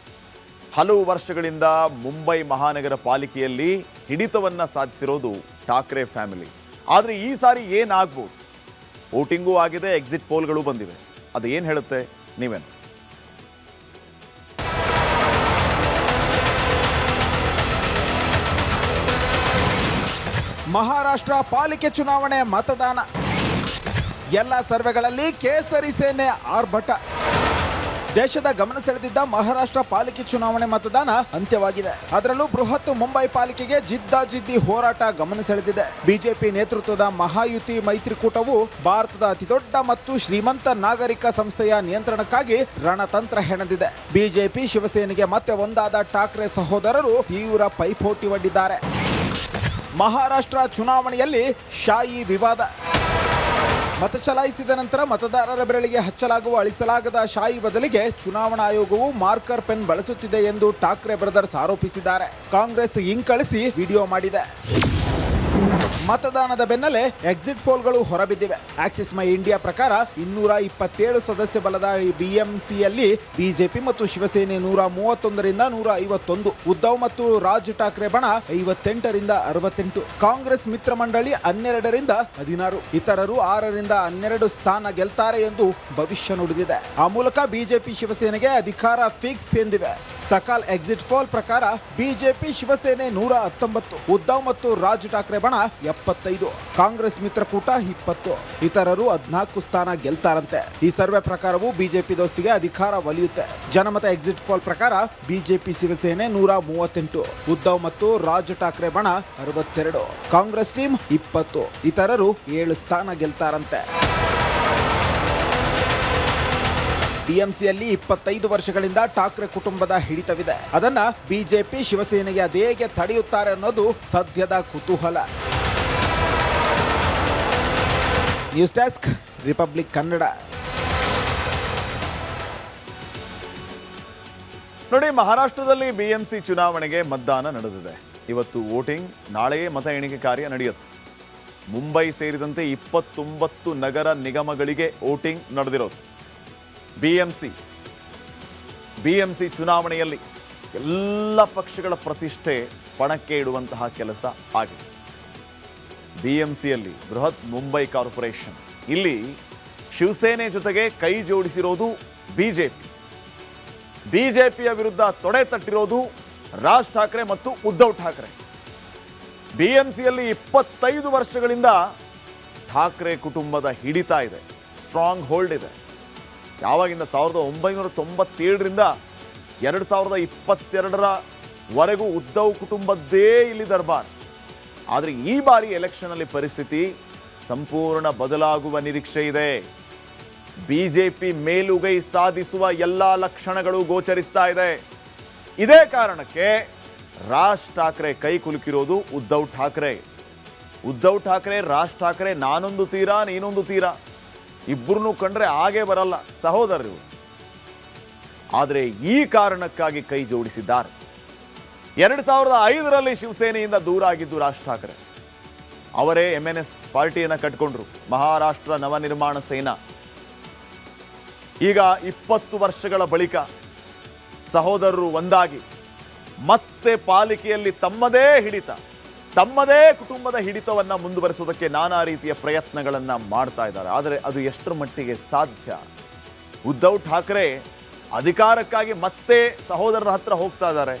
ಹಲವು ವರ್ಷಗಳಿಂದ ಮುಂಬೈ ಮಹಾನಗರ ಪಾಲಿಕೆಯಲ್ಲಿ ಹಿಡಿತವನ್ನ ಸಾಧಿಸಿರೋದು ಠಾಕ್ರೆ ಫ್ಯಾಮಿಲಿ. ಆದರೆ ಈ ಸಾರಿ ಏನಾಗ್ಬೋದು? ವೋಟಿಂಗೂ ಆಗಿದೆ, ಎಕ್ಸಿಟ್ ಪೋಲ್ಗಳು ಬಂದಿವೆ. ಅದು ಏನು ಹೇಳುತ್ತೆ ನೀವೇನು? ಮಹಾರಾಷ್ಟ್ರ ಪಾಲಿಕೆ ಚುನಾವಣೆ ಮತದಾನ. ಎಲ್ಲ ಸರ್ವೆಗಳಲ್ಲಿ ಕೇಸರಿ ಸೇನೆ ಆರ್ಭಟ. ದೇಶದ ಗಮನ ಸೆಳೆದಿದ್ದ ಮಹಾರಾಷ್ಟ್ರ ಪಾಲಿಕೆ ಚುನಾವಣೆ ಮತದಾನ ಅಂತ್ಯವಾಗಿದೆ. ಅದರಲ್ಲೂ ಬೃಹತ್ ಮುಂಬೈ ಪಾಲಿಕೆಗೆ ಜಿದ್ದಾಜಿದ್ದಿ ಹೋರಾಟ ಗಮನ ಸೆಳೆದಿದೆ. ಬಿಜೆಪಿ ನೇತೃತ್ವದ ಮಹಾಯುತಿ ಮೈತ್ರಿಕೂಟವು ಭಾರತದ ಅತಿದೊಡ್ಡ ಮತ್ತು ಶ್ರೀಮಂತ ನಾಗರಿಕ ಸಂಸ್ಥೆಯ ನಿಯಂತ್ರಣಕ್ಕಾಗಿ ರಣತಂತ್ರ ಹೆಣೆದಿದೆ. ಬಿಜೆಪಿ ಶಿವಸೇನೆಗೆ ಮತ್ತೆ ಒಂದಾದ ಠಾಕ್ರೆ ಸಹೋದರರು ತೀವ್ರ ಪೈಪೋಟಿ ಒಡ್ಡಿದ್ದಾರೆ. ಮಹಾರಾಷ್ಟ್ರ ಚುನಾವಣೆಯಲ್ಲಿ ಶಾಯಿ ವಿವಾದ. ಮತ ಚಲಾಯಿಸಿದ ನಂತರ ಮತದಾರರ ಬೆರಳಿಗೆ ಹಚ್ಚಲಾಗುವ ಅಳಿಸಲಾಗದ ಶಾಯಿ ಬದಲಿಗೆ ಚುನಾವಣಾ ಆಯೋಗವು ಮಾರ್ಕರ್ ಪೆನ್ ಬಳಸುತ್ತಿದೆ ಎಂದು ಠಾಕ್ರೆ ಬ್ರದರ್ಸ್ ಆರೋಪಿಸಿದ್ದಾರೆ. ಕಾಂಗ್ರೆಸ್ ಹಿಂಕಳಿಸಿ ವಿಡಿಯೋ ಮಾಡಿದೆ. ಮತದಾನದ ಬೆನ್ನಲ್ಲೇ ಎಕ್ಸಿಟ್ ಪೋಲ್ಗಳು ಹೊರಬಿದ್ದಿವೆ. ಆಕ್ಸಿಸ್ ಮೈ ಇಂಡಿಯಾ ಪ್ರಕಾರ 227 ಸದಸ್ಯ ಬಲದ ಬಿಎಂಸಿಯಲ್ಲಿ ಬಿಜೆಪಿ ಮತ್ತು ಶಿವಸೇನೆ 131ರಿಂದ 151, ಉದ್ಧವ್ ಮತ್ತು ರಾಜ್ ಠಾಕ್ರೆ ಬಣ 58ರಿಂದ 68, ಕಾಂಗ್ರೆಸ್ ಮಿತ್ರ ಮಂಡಳಿ 12ರಿಂದ 16, ಇತರರು 6ರಿಂದ 12 ಸ್ಥಾನ ಗೆಲ್ತಾರೆ ಎಂದು ಭವಿಷ್ಯ ನುಡಿದಿದೆ. ಆ ಮೂಲಕ ಬಿಜೆಪಿ ಶಿವಸೇನೆಗೆ ಅಧಿಕಾರ ಫಿಕ್ಸ್ ಎಂದಿವೆ. ಸಕಾಲ್ ಎಕ್ಸಿಟ್ ಪೋಲ್ ಪ್ರಕಾರ ಬಿಜೆಪಿ ಶಿವಸೇನೆ 119, ಉದ್ಧವ್ ಮತ್ತು ರಾಜ್ ಠಾಕ್ರೆ ಬಣ 75, ಕಾಂಗ್ರೆಸ್ ಮಿತ್ರಕೂಟ 20, ಇತರರು 14 ಸ್ಥಾನ ಗೆಲ್ತಾರಂತೆ. ಈ ಸರ್ವೆ ಪ್ರಕಾರವೂ ಬಿಜೆಪಿ ದೋಸ್ತಿಗೆ ಅಧಿಕಾರ ಒಲಿಯುತ್ತೆ. ಜನಮತ ಎಕ್ಸಿಟ್ ಪೋಲ್ ಪ್ರಕಾರ ಬಿಜೆಪಿ ಶಿವಸೇನೆ 138, ಉದ್ಧವ್ ಮತ್ತು ರಾಜ್ ಠಾಕ್ರೆ ಬಣ 62, ಕಾಂಗ್ರೆಸ್ ಟೀಮ್ 20, ಇತರರು 7 ಸ್ಥಾನ ಗೆಲ್ತಾರಂತೆ. ಟಿಎಂಸಿಯಲ್ಲಿ 25 ವರ್ಷಗಳಿಂದ ಠಾಕ್ರೆ ಕುಟುಂಬದ ಹಿಡಿತವಿದೆ. ಅದನ್ನ ಬಿಜೆಪಿ ಶಿವಸೇನೆಗೆ ಅದೇಗೆ ತಡೆಯುತ್ತಾರೆ ಅನ್ನೋದು ಸದ್ಯದ ಕುತೂಹಲ. News desk, republic Kannada. ನೋಡಿ, ಮಹಾರಾಷ್ಟ್ರದಲ್ಲಿ ಬಿಎಂಸಿ ಚುನಾವಣೆಗೆ ಮತದಾನ ನಡೆದಿದೆ. ಇವತ್ತು ವೋಟಿಂಗ್, ನಾಳೆಯೇ ಮತ ಎಣಿಕೆ ಕಾರ್ಯ ನಡೆಯುತ್ತೆ. ಮುಂಬೈ ಸೇರಿದಂತೆ 29 ನಗರ ನಿಗಮಗಳಿಗೆ ವೋಟಿಂಗ್ ನಡೆದಿರೋದು. ಬಿಎಂಸಿ ಚುನಾವಣೆಯಲ್ಲಿ ಎಲ್ಲ ಪಕ್ಷಗಳ ಪ್ರತಿಷ್ಠೆ ಪಣಕ್ಕೆ ಇಡುವಂತಹ ಕೆಲಸ ಆಗಿದೆ. ಬಿಎಂಸಿಯಲ್ಲಿ ಬೃಹತ್ ಮುಂಬೈ ಕಾರ್ಪೊರೇಷನ್, ಇಲ್ಲಿ ಶಿವಸೇನೆ ಜೊತೆಗೆ ಕೈ ಜೋಡಿಸಿರೋದು ಬಿಜೆಪಿಯ ವಿರುದ್ಧ ತೊಡೆ ತಟ್ಟಿರೋದು ರಾಜ್ ಠಾಕ್ರೆ ಮತ್ತು ಉದ್ಧವ್ ಠಾಕ್ರೆ. ಬಿಎಂಸಿಯಲ್ಲಿ 25 ವರ್ಷಗಳಿಂದ ಠಾಕ್ರೆ ಕುಟುಂಬದ ಹಿಡಿತ ಇದೆ, ಸ್ಟ್ರಾಂಗ್ ಹೋಲ್ಡ್ ಇದೆ. ಯಾವಾಗಿಂದ 1997ರಿಂದ 2022ರವರೆಗೂ ಉದ್ಧವ್ ಕುಟುಂಬದ್ದೇ ಇಲ್ಲಿ ದರ್ಬಾರ್. ಆದರೆ ಈ ಬಾರಿ ಎಲೆಕ್ಷನ್ನಲ್ಲಿ ಪರಿಸ್ಥಿತಿ ಸಂಪೂರ್ಣ ಬದಲಾಗುವ ನಿರೀಕ್ಷೆ ಇದೆ. ಬಿಜೆಪಿ ಮೇಲುಗೈ ಸಾಧಿಸುವ ಎಲ್ಲ ಲಕ್ಷಣಗಳು ಗೋಚರಿಸ್ತಾ ಇದೆ. ಇದೇ ಕಾರಣಕ್ಕೆ ರಾಜ್ ಠಾಕ್ರೆ ಕೈ ಕುಲುಕಿರೋದು ಉದ್ಧವ್ ಠಾಕ್ರೆ. ರಾಜ್ ಠಾಕ್ರೆ ನಾನೊಂದು ತೀರಾ ನೀನೊಂದು ತೀರಾ, ಇಬ್ಬರನ್ನೂ ಕಂಡ್ರೆ ಹಾಗೆ ಬರಲ್ಲ, ಸಹೋದರರು. ಆದರೆ ಈ ಕಾರಣಕ್ಕಾಗಿ ಕೈ ಜೋಡಿಸಿದ್ದಾರೆ. 2005ರಲ್ಲಿ ಶಿವಸೇನೆಯಿಂದ ದೂರ ಆಗಿದ್ದು ರಾಜ್ ಠಾಕ್ರೆ. ಅವರೇ MNS ಪಾರ್ಟಿಯನ್ನು ಕಟ್ಕೊಂಡ್ರು, ಮಹಾರಾಷ್ಟ್ರ ನವನಿರ್ಮಾಣ ಸೇನಾ. ಈಗ 20 ವರ್ಷಗಳ ಬಳಿಕ ಸಹೋದರರು ಒಂದಾಗಿ ಮತ್ತೆ ಪಾಲಿಕೆಯಲ್ಲಿ ತಮ್ಮದೇ ಹಿಡಿತ, ತಮ್ಮದೇ ಕುಟುಂಬದ ಹಿಡಿತವನ್ನು ಮುಂದುವರಿಸೋದಕ್ಕೆ ನಾನಾ ರೀತಿಯ ಪ್ರಯತ್ನಗಳನ್ನು ಮಾಡ್ತಾ ಇದ್ದಾರೆ. ಆದರೆ ಅದು ಎಷ್ಟರ ಮಟ್ಟಿಗೆ ಸಾಧ್ಯ? ಉದ್ಧವ್ ಠಾಕ್ರೆ ಅಧಿಕಾರಕ್ಕಾಗಿ ಮತ್ತೆ ಸಹೋದರರ ಹತ್ರ ಹೋಗ್ತಾ ಇದ್ದಾರೆ.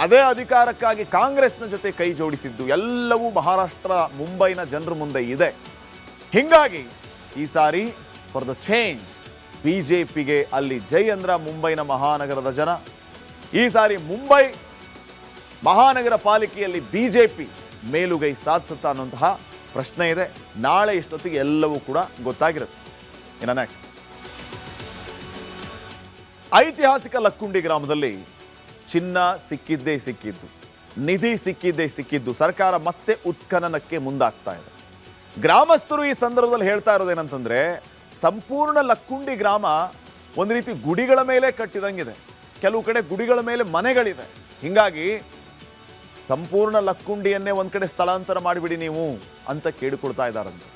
ಅದೇ ಅಧಿಕಾರಕ್ಕಾಗಿ ಕಾಂಗ್ರೆಸ್ನ ಜೊತೆ ಕೈ ಜೋಡಿಸಿದ್ದು ಎಲ್ಲವೂ ಮಹಾರಾಷ್ಟ್ರ ಮುಂಬೈನ ಜನರ ಮುಂದೆ ಇದೆ. ಹೀಗಾಗಿ ಈ ಸಾರಿ ಫಾರ್ ದ ಚೇಂಜ್ ಬಿಜೆಪಿಗೆ ಅಲ್ಲಿ ಜೈ ಅಂದ್ರ ಮುಂಬೈನ ಮಹಾನಗರದ ಜನ. ಈ ಸಾರಿ ಮುಂಬೈ ಮಹಾನಗರ ಪಾಲಿಕೆಯಲ್ಲಿ ಬಿಜೆಪಿ ಮೇಲುಗೈ ಸಾಧಿಸುತ್ತಾ ಅನ್ನುವಂತಹ ಪ್ರಶ್ನೆ ಇದೆ. ನಾಳೆ ಇಷ್ಟೊತ್ತಿಗೆ ಎಲ್ಲವೂ ಕೂಡ ಗೊತ್ತಾಗಿರುತ್ತೆ. ಇನ್ನು ನೆಕ್ಸ್ಟ್, ಐತಿಹಾಸಿಕ ಲಕ್ಕುಂಡಿ ಗ್ರಾಮದಲ್ಲಿ ಚಿನ್ನ ಸಿಕ್ಕಿದ್ದೇ ಸಿಕ್ಕಿದ್ದು, ನಿಧಿ ಸಿಕ್ಕಿದ್ದೇ ಸಿಕ್ಕಿದ್ದು. ಸರ್ಕಾರ ಮತ್ತೆ ಉತ್ಖನನಕ್ಕೆ ಮುಂದಾಗ್ತಾ ಇದೆ. ಗ್ರಾಮಸ್ಥರು ಈ ಸಂದರ್ಭದಲ್ಲಿ ಹೇಳ್ತಾ ಇರೋದೇನಂತಂದ್ರೆ, ಸಂಪೂರ್ಣ ಲಕ್ಕುಂಡಿ ಗ್ರಾಮ ಒಂದು ರೀತಿ ಗುಡಿಗಳ ಮೇಲೆ ಕಟ್ಟಿದಂಗಿದೆ. ಕೆಲವು ಕಡೆ ಗುಡಿಗಳ ಮೇಲೆ ಮನೆಗಳಿವೆ. ಹೀಗಾಗಿ ಸಂಪೂರ್ಣ ಲಕ್ಕುಂಡಿಯನ್ನೇ ಒಂದು ಕಡೆ ಸ್ಥಳಾಂತರ ಮಾಡಿಬಿಡಿ ನೀವು ಅಂತ ಕೇಳಿಕೊಳ್ತಾ ಇದ್ದಾರಂತೆ.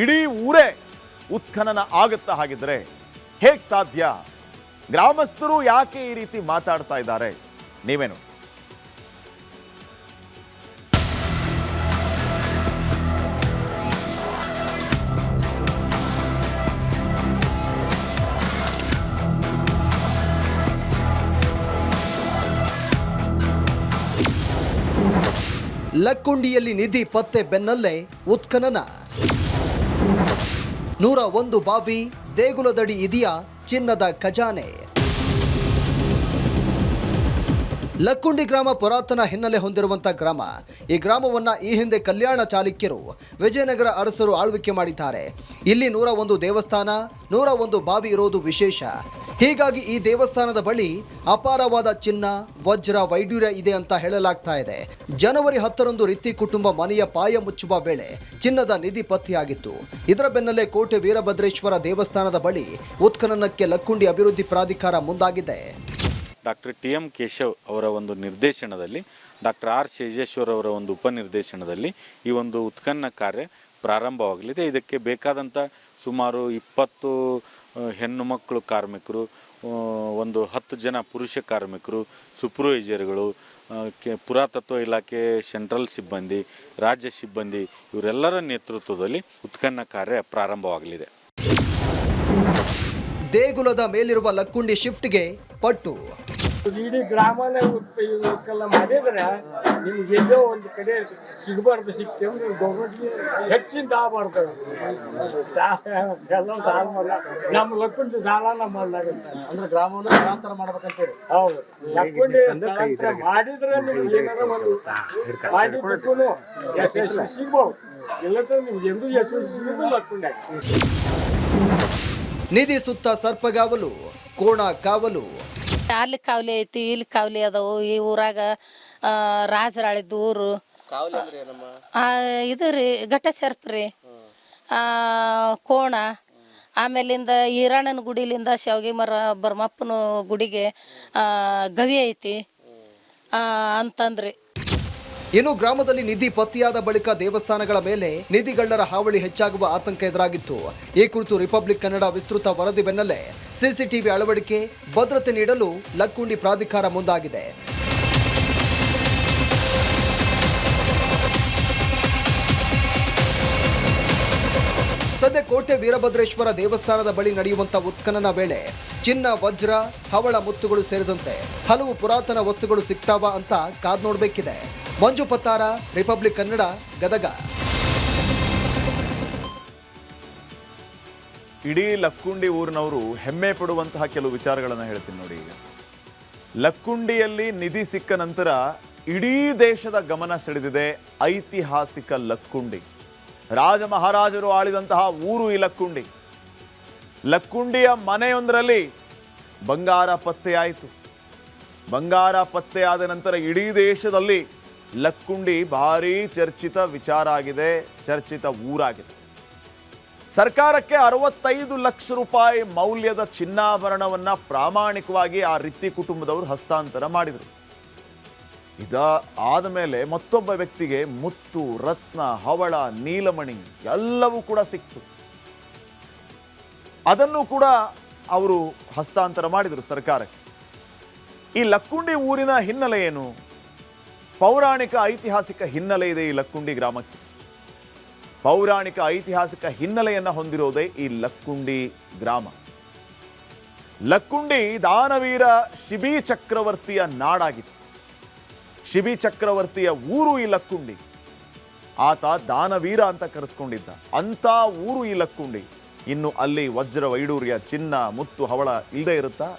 ಇಡೀ ಊರೇ ಉತ್ಖನನ ಆಗುತ್ತಾ? ಹಾಗಿದ್ರೆ ಹೇಗೆ ಸಾಧ್ಯ? ಗ್ರಾಮಸ್ಥರು ಯಾಕೆ ಈ ರೀತಿ ಮಾತಾಡ್ತಾ ಇದ್ದಾರೆ? ನೀವೇನು ಲಕ್ಕುಂಡಿಯಲ್ಲಿ ನಿಧಿ ಪತ್ತೆ ಬೆನ್ನಲ್ಲೇ ಉತ್ಖನನ. 101 ಬಾವಿ, ದೇಗುಲದಡಿ ಇದೆಯಾ ಚಿನ್ನದ ಖಜಾನೆ? ಲಕ್ಕುಂಡಿ ಗ್ರಾಮ ಪುರಾತನ ಹಿನ್ನೆಲೆ ಹೊಂದಿರುವಂತಹ ಗ್ರಾಮ. ಈ ಗ್ರಾಮವನ್ನ ಈ ಹಿಂದೆ ಕಲ್ಯಾಣ ಚಾಲುಕ್ಯರು, ವಿಜಯನಗರ ಅರಸರು ಆಳ್ವಿಕೆ ಮಾಡಿದ್ದಾರೆ. ಇಲ್ಲಿ 101 ದೇವಸ್ಥಾನ, 101 ಬಾವಿ ಇರೋದು ವಿಶೇಷ. ಹೀಗಾಗಿ ಈ ದೇವಸ್ಥಾನದ ಬಳಿ ಅಪಾರವಾದ ಚಿನ್ನ, ವಜ್ರ, ವೈಡೂರ್ಯ ಇದೆ ಅಂತ ಹೇಳಲಾಗ್ತಾ ಇದೆ. ಜನವರಿ 10ರಂದು ರಿತ್ತಿ ಕುಟುಂಬ ಮನೆಯ ಪಾಯ ಮುಚ್ಚುವ ವೇಳೆ ಚಿನ್ನದ ನಿಧಿ ಪತ್ತೆಯಾಗಿತ್ತು. ಇದರ ಬೆನ್ನಲ್ಲೇ ಕೋಟೆ ವೀರಭದ್ರೇಶ್ವರ ದೇವಸ್ಥಾನದ ಬಳಿ ಉತ್ಖನನಕ್ಕೆ ಲಕ್ಕುಂಡಿ ಅಭಿವೃದ್ಧಿ ಪ್ರಾಧಿಕಾರ ಮುಂದಾಗಿದೆ. ಡಾಕ್ಟರ್ TM ಕೇಶವ್ ಅವರ ಒಂದು ನಿರ್ದೇಶನದಲ್ಲಿ, ಡಾಕ್ಟರ್ R ಶೇಜೇಶ್ವರ್ ಅವರ ಒಂದು ಉಪನಿರ್ದೇಶನದಲ್ಲಿ ಈ ಒಂದು ಉತ್ಖನನ ಕಾರ್ಯ ಪ್ರಾರಂಭವಾಗಲಿದೆ. ಇದಕ್ಕೆ ಬೇಕಾದಂಥ ಸುಮಾರು 20 ಹೆಣ್ಣು ಮಕ್ಕಳು ಕಾರ್ಮಿಕರು, ಒಂದು 10 ಜನ ಪುರುಷ ಕಾರ್ಮಿಕರು, ಸೂಪರ್ವೈಸರ್ಗಳು, ಪುರಾತತ್ವ ಇಲಾಖೆ ಸೆಂಟ್ರಲ್ ಸಿಬ್ಬಂದಿ, ರಾಜ್ಯ ಸಿಬ್ಬಂದಿ ಇವರೆಲ್ಲರ ನೇತೃತ್ವದಲ್ಲಿ ಉತ್ಖನನ ಕಾರ್ಯ ಪ್ರಾರಂಭವಾಗಲಿದೆ. ದೇಗುಲದ ಮೇಲಿರುವ ಲಕ್ಕುಂಡಿ ಶಿಫ್ಟ್ಗೆ ಪಟ್ಟು. ಇಡೀ ಗ್ರಾಮನೇ ಉತ್ಖನನ ಮಾಡಿದ್ರೆ ನಿಮ್ಗೆ ಎಲ್ಲೋ ಒಂದು ಕಡೆ ಸಿಗಬಾರ್ದು, ಸಿಕ್ತಂದ್ರೆ ಗೌರ್ಮೆಂಟ್ಗೆ ಹೆಚ್ಚಿಂದ ಆಗಬಾರ್ದು. ಎಲ್ಲ ಸಾಲ ಮಾಡಲ್ಲ, ನಮ್ಮ ಲಕ್ಕುಂಡಿ ಸಾಲನ ಮಾಡಲಾಗುತ್ತೆ. ಅಂದ್ರೆ ಗ್ರಾಮವನ್ನು ಸ್ಥಳಾಂತರ ಮಾಡ್ಬೇಕಂತೀರಿ? ಹೌದು, ಲಕ್ಕುಂಡಿ ಸ್ಥಳಾಂತರ ಮಾಡಿದ್ರೆ ನಿಮ್ಗೆ ಏನಾರ ಒಂದು ಮಾಡಿದ್ದಕ್ಕೂ ಯಶಸ್ವಿ ಸಿಗ್ಬೋದು. ಇಲ್ಲದ್ರೆ ನಿಮ್ಗೆ ಎಂದೂ ಯಶಸ್ವಿ ಸಿಗೋದು ಲಕ್ಕುಂಡಿ. ನಿಧಿ ಸುತ್ತ ಸರ್ಪಗಾವಲು, ಕೋಣ ಕಾವಲು. ಅಲ್ಲಿ ಕಾವಲಿ ಐತಿ, ಇಲ್ಲಿ ಕಾವಲಿ ಅದಾವು. ಈ ಊರಾಗ ರಾಜರಾಳಿದ್ದು ಊರು. ಇದು ರೀ ಘಟ್ಟ ಸರ್ಪ ರೀ, ಕೋಣ. ಆಮೇಲಿಂದ ಈರಾಣನ ಗುಡಿಲಿಂದ ಶಾವಿಗೆ ಮರ ಬರ್ಮಪ್ಪನ ಗುಡಿಗೆ ಗವಿ ಐತಿ ಅಂತಂದ್ರಿ. ಇನ್ನು ಗ್ರಾಮದಲ್ಲಿ ನಿಧಿ ಪತ್ತೆಯಾದ ಬಳಿಕ ದೇವಸ್ಥಾನಗಳ ಮೇಲೆ ನಿಧಿಗಳ್ಳರ ಹಾವಳಿ ಹೆಚ್ಚಾಗುವ ಆತಂಕ ಎದುರಾಗಿತ್ತು. ಈ ಕುರಿತು ರಿಪಬ್ಲಿಕ್ ಕನ್ನಡ ವಿಸ್ತೃತ ವರದಿ ಬೆನ್ನಲ್ಲೇ CCTV ಅಳವಡಿಕೆ, ಭದ್ರತೆ ನೀಡಲು ಲಕ್ಕುಂಡಿ ಪ್ರಾಧಿಕಾರ ಮುಂದಾಗಿದೆ. ಸದ್ಯ ಕೋಟೆ ವೀರಭದ್ರೇಶ್ವರ ದೇವಸ್ಥಾನದ ಬಳಿ ನಡೆಯುವಂತಹ ಉತ್ಖನನ ವೇಳೆ ಚಿನ್ನ, ವಜ್ರ, ಹವಳ ಮುತ್ತುಗಳು ಸೇರಿದಂತೆ ಹಲವು ಪುರಾತನ ವಸ್ತುಗಳು ಸಿಗ್ತಾವ ಅಂತ ಕಾದ್ ನೋಡಬೇಕಿದೆ. ಮಂಜು ಪತ್ತಾರ, ರಿಪಬ್ಲಿಕ್ ಕನ್ನಡ, ಗದಗ. ಇಡೀ ಲಕ್ಕುಂಡಿ ಊರಿನವರು ಹೆಮ್ಮೆ ಪಡುವಂತಹ ಕೆಲವು ವಿಚಾರಗಳನ್ನು ಹೇಳ್ತೀನಿ ನೋಡಿ. ಈಗ ಲಕ್ಕುಂಡಿಯಲ್ಲಿ ನಿಧಿ ಸಿಕ್ಕ ನಂತರ ಇಡೀ ದೇಶದ ಗಮನ ಸೆಳೆದಿದೆ ಐತಿಹಾಸಿಕ ಲಕ್ಕುಂಡಿ. ರಾಜ ಮಹಾರಾಜರು ಆಳಿದಂತಹ ಊರು ಈ ಲಕ್ಕುಂಡಿ. ಲಕ್ಕುಂಡಿಯ ಮನೆಯೊಂದರಲ್ಲಿ ಬಂಗಾರ ಪತ್ತೆಯಾಯಿತು. ಬಂಗಾರ ಪತ್ತೆಯಾದ ನಂತರ ಇಡೀ ದೇಶದಲ್ಲಿ ಲಕ್ಕುಂಡಿ ಭಾರೀ ಚರ್ಚಿತ ವಿಚಾರ ಆಗಿದೆ, ಚರ್ಚಿತ ಊರಾಗಿದೆ. ಸರ್ಕಾರಕ್ಕೆ 65 ಲಕ್ಷ ರೂಪಾಯಿ ಮೌಲ್ಯದ ಚಿನ್ನಾಭರಣವನ್ನ ಪ್ರಾಮಾಣಿಕವಾಗಿ ಆ ರಿತ್ತಿ ಕುಟುಂಬದವರು ಹಸ್ತಾಂತರ ಮಾಡಿದರು. ಆದ ಮೇಲೆ ಮತ್ತೊಬ್ಬ ವ್ಯಕ್ತಿಗೆ ಮುತ್ತು, ರತ್ನ, ಹವಳ, ನೀಲಮಣಿ ಎಲ್ಲವೂ ಕೂಡ ಸಿಕ್ತು. ಅದನ್ನು ಕೂಡ ಅವರು ಹಸ್ತಾಂತರ ಮಾಡಿದರು ಸರ್ಕಾರಕ್ಕೆ. ಈ ಲಕ್ಕುಂಡಿ ಊರಿನ ಹಿನ್ನೆಲೆ ಏನು? ಪೌರಾಣಿಕ ಐತಿಹಾಸಿಕ ಹಿನ್ನೆಲೆ ಇದೆ ಈ ಲಕ್ಕುಂಡಿ ಗ್ರಾಮಕ್ಕೆ. ಪೌರಾಣಿಕ ಐತಿಹಾಸಿಕ ಹಿನ್ನೆಲೆಯನ್ನು ಹೊಂದಿರೋದೇ ಈ ಲಕ್ಕುಂಡಿ ಗ್ರಾಮ. ಲಕ್ಕುಂಡಿ ದಾನವೀರ ಶಿಬಿ ಚಕ್ರವರ್ತಿಯ ನಾಡಾಗಿತ್ತು. ಶಿಬಿ ಚಕ್ರವರ್ತಿಯ ಊರು ಈ ಲಕ್ಕುಂಡಿ. ಆತ ದಾನವೀರ ಅಂತ ಕರೆಸ್ಕೊಂಡಿದ್ದ. ಅಂಥ ಊರು ಈ ಲಕ್ಕುಂಡಿ. ಇನ್ನು ಅಲ್ಲಿ ವಜ್ರ, ವೈಡೂರ್ಯ, ಚಿನ್ನ, ಮುತ್ತು, ಹವಳ ಇಲ್ಲದೆ ಇರುತ್ತಾ?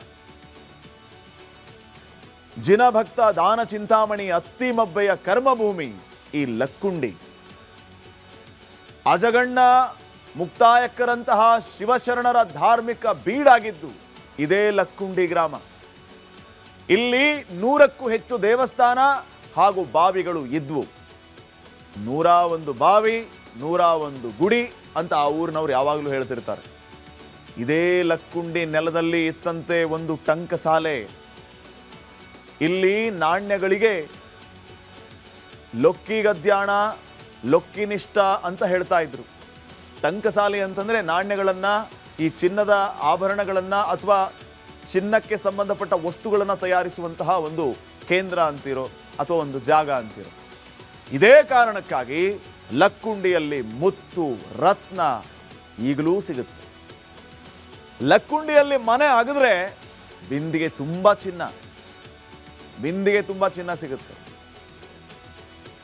ಜಿನಭಕ್ತ ದಾನ ಚಿಂತಾಮಣಿ ಅತ್ತಿಮಬ್ಬೆಯ ಕರ್ಮಭೂಮಿ ಈ ಲಕ್ಕುಂಡಿ. ಅಜಗಣ್ಣ ಮುಕ್ತಾಯಕ್ಕರಂತಹ ಶಿವಶರಣರ ಧಾರ್ಮಿಕ ಬೀಡಾಗಿದ್ದು ಇದೇ ಲಕ್ಕುಂಡಿ ಗ್ರಾಮ. ಇಲ್ಲಿ 100ಕ್ಕೂ ಹೆಚ್ಚು ದೇವಸ್ಥಾನ ಹಾಗೂ ಬಾವಿಗಳು ಇದ್ವು. 101 ಬಾವಿ, 101 ಗುಡಿ ಅಂತ ಆ ಊರಿನವ್ರು ಯಾವಾಗಲೂ ಹೇಳ್ತಿರ್ತಾರೆ. ಇದೇ ಲಕ್ಕುಂಡಿ ನೆಲದಲ್ಲಿ ಇತ್ತಂತೆ ಒಂದು ಟಂಕಸಾಲೆ. ಇಲ್ಲಿ ನಾಣ್ಯಗಳಿಗೆ ಲೊಕ್ಕಿ ಗದ್ಯಾಣ, ಲೊಕ್ಕಿನಿಷ್ಠ ಅಂತ ಹೇಳ್ತಾ ಇದ್ರು. ಟಂಕಸಾಲೆ ಅಂತಂದರೆ ನಾಣ್ಯಗಳನ್ನು, ಈ ಚಿನ್ನದ ಆಭರಣಗಳನ್ನು ಅಥವಾ ಚಿನ್ನಕ್ಕೆ ಸಂಬಂಧಪಟ್ಟ ವಸ್ತುಗಳನ್ನು ತಯಾರಿಸುವಂತಹ ಒಂದು ಕೇಂದ್ರ ಅಂತಿರೋ ಅಥವಾ ಒಂದು ಜಾಗ ಅಂತಿರೋ. ಇದೇ ಕಾರಣಕ್ಕಾಗಿ ಲಕ್ಕುಂಡಿಯಲ್ಲಿ ಮುತ್ತು, ರತ್ನ ಈಗಲೂ ಸಿಗುತ್ತೆ. ಲಕ್ಕುಂಡಿಯಲ್ಲಿ ಮನೆ ಅಗದ್ರೆ ಬಿಂದಿಗೆ ತುಂಬ ಚಿನ್ನ ಸಿಗುತ್ತೆ.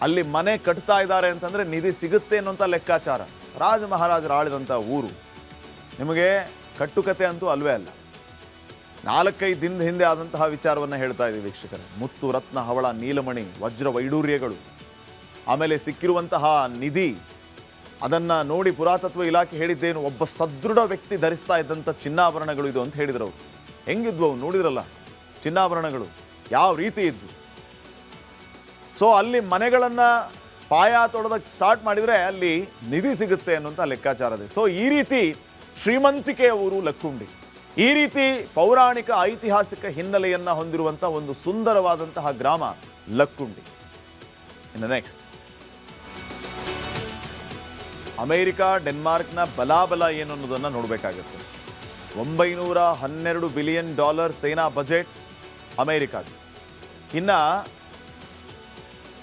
ಅಲ್ಲಿ ಮನೆ ಕಟ್ತಾ ಇದ್ದಾರೆ ಅಂತಂದರೆ ನಿಧಿ ಸಿಗುತ್ತೆ ಅನ್ನೋಂಥ ಲೆಕ್ಕಾಚಾರ. ರಾಜ ಮಹಾರಾಜರು ಆಳಿದಂಥ ಊರು. ನಿಮಗೆ ಕಟ್ಟುಕತೆ ಅಂತೂ ಅಲ್ವೇ ಅಲ್ಲ. 4-5 ದಿನದ ಹಿಂದೆ ಆದಂತಹ ವಿಚಾರವನ್ನು ಹೇಳ್ತಾ ಇದ್ದೀವಿ ವೀಕ್ಷಕರೇ. ಮುತ್ತು, ರತ್ನ, ಹವಳ, ನೀಲಮಣಿ, ವಜ್ರ, ವೈಡೂರ್ಯಗಳು, ಆಮೇಲೆ ಸಿಕ್ಕಿರುವಂತಹ ನಿಧಿ, ಅದನ್ನು ನೋಡಿ ಪುರಾತತ್ವ ಇಲಾಖೆ ಹೇಳಿದ್ದೇನು, ಒಬ್ಬ ಸದೃಢ ವ್ಯಕ್ತಿ ಧರಿಸ್ತಾ ಇದ್ದಂಥ ಚಿನ್ನಾಭರಣಗಳು ಇದು ಅಂತ ಹೇಳಿದ್ರು ಅವರು. ಹೆಂಗಿದ್ವು ಅವು ನೋಡಿದ್ರಲ್ಲ ಚಿನ್ನಾಭರಣಗಳು ಯಾವ ರೀತಿ ಇದ್ವು. ಸೊ ಅಲ್ಲಿ ಮನೆಗಳನ್ನು ಪಾಯ ತೊಡೋದಕ್ಕೆ ಸ್ಟಾರ್ಟ್ ಮಾಡಿದರೆ ಅಲ್ಲಿ ನಿಧಿ ಸಿಗುತ್ತೆ ಅನ್ನೋಂಥ ಲೆಕ್ಕಾಚಾರ ಇದೆ. ಸೊ ಈ ರೀತಿ ಶ್ರೀಮಂತಿಕೆಯ ಊರು ಲಕ್ಕುಂಡಿ. ಈ ರೀತಿ ಪೌರಾಣಿಕ ಐತಿಹಾಸಿಕ ಹಿನ್ನೆಲೆಯನ್ನು ಹೊಂದಿರುವಂಥ ಒಂದು ಸುಂದರವಾದಂತಹ ಗ್ರಾಮ ಲಕ್ಕುಂಡಿ. ಇನ್ನು ನೆಕ್ಸ್ಟ್, ಅಮೇರಿಕಾ ಡೆನ್ಮಾರ್ಕ್ನ ಬಲಾಬಲ ಏನು ಅನ್ನೋದನ್ನು ನೋಡಬೇಕಾಗುತ್ತೆ. $912 ಬಿಲಿಯನ್ ಸೇನಾ ಬಜೆಟ್ ಅಮೇರಿಕಾದ. ಇನ್ನು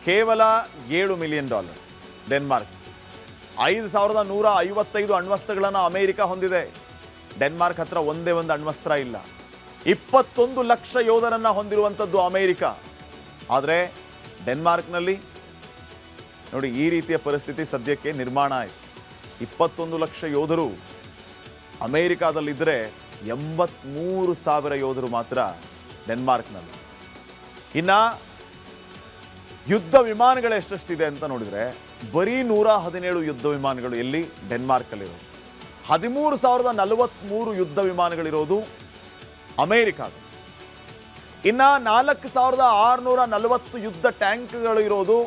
ಕೇವಲ $7 ಮಿಲಿಯನ್ ಡೆನ್ಮಾರ್ಕ್. 5155 ಅಣ್ವಸ್ತ್ರಗಳನ್ನು ಅಮೇರಿಕ ಹೊಂದಿದೆ. ಡೆನ್ಮಾರ್ಕ್ ಹತ್ರ ಒಂದೇ ಒಂದು ಅಣ್ವಸ್ತ್ರ ಇಲ್ಲ. 21 ಲಕ್ಷ ಯೋಧರನ್ನು ಹೊಂದಿರುವಂಥದ್ದು ಅಮೇರಿಕ. ಆದರೆ ಡೆನ್ಮಾರ್ಕ್ನಲ್ಲಿ ನೋಡಿ ಈ ರೀತಿಯ ಪರಿಸ್ಥಿತಿ ಸದ್ಯಕ್ಕೆ ನಿರ್ಮಾಣ ಆಯಿತು. 21 ಲಕ್ಷ ಯೋಧರು ಅಮೇರಿಕಾದಲ್ಲಿದ್ದರೆ 83,000 ಯೋಧರು ಮಾತ್ರ ಡೆನ್ಮಾರ್ಕ್ನಲ್ಲಿ. ಇನ್ನು ಯುದ್ಧ ವಿಮಾನಗಳು ಎಷ್ಟೆಷ್ಟಿದೆ ಅಂತ ನೋಡಿದರೆ ಬರೀ 117 ಯುದ್ಧ ವಿಮಾನಗಳು ಎಲ್ಲಿ ಡೆನ್ಮಾರ್ಕಲ್ಲಿರೋದು. 13,043 ಯುದ್ಧ ವಿಮಾನಗಳಿರೋದು ಅಮೇರಿಕಾದ. ಇನ್ನು 4,640 ಯುದ್ಧ ಟ್ಯಾಂಕ್ಗಳು ಇರೋದು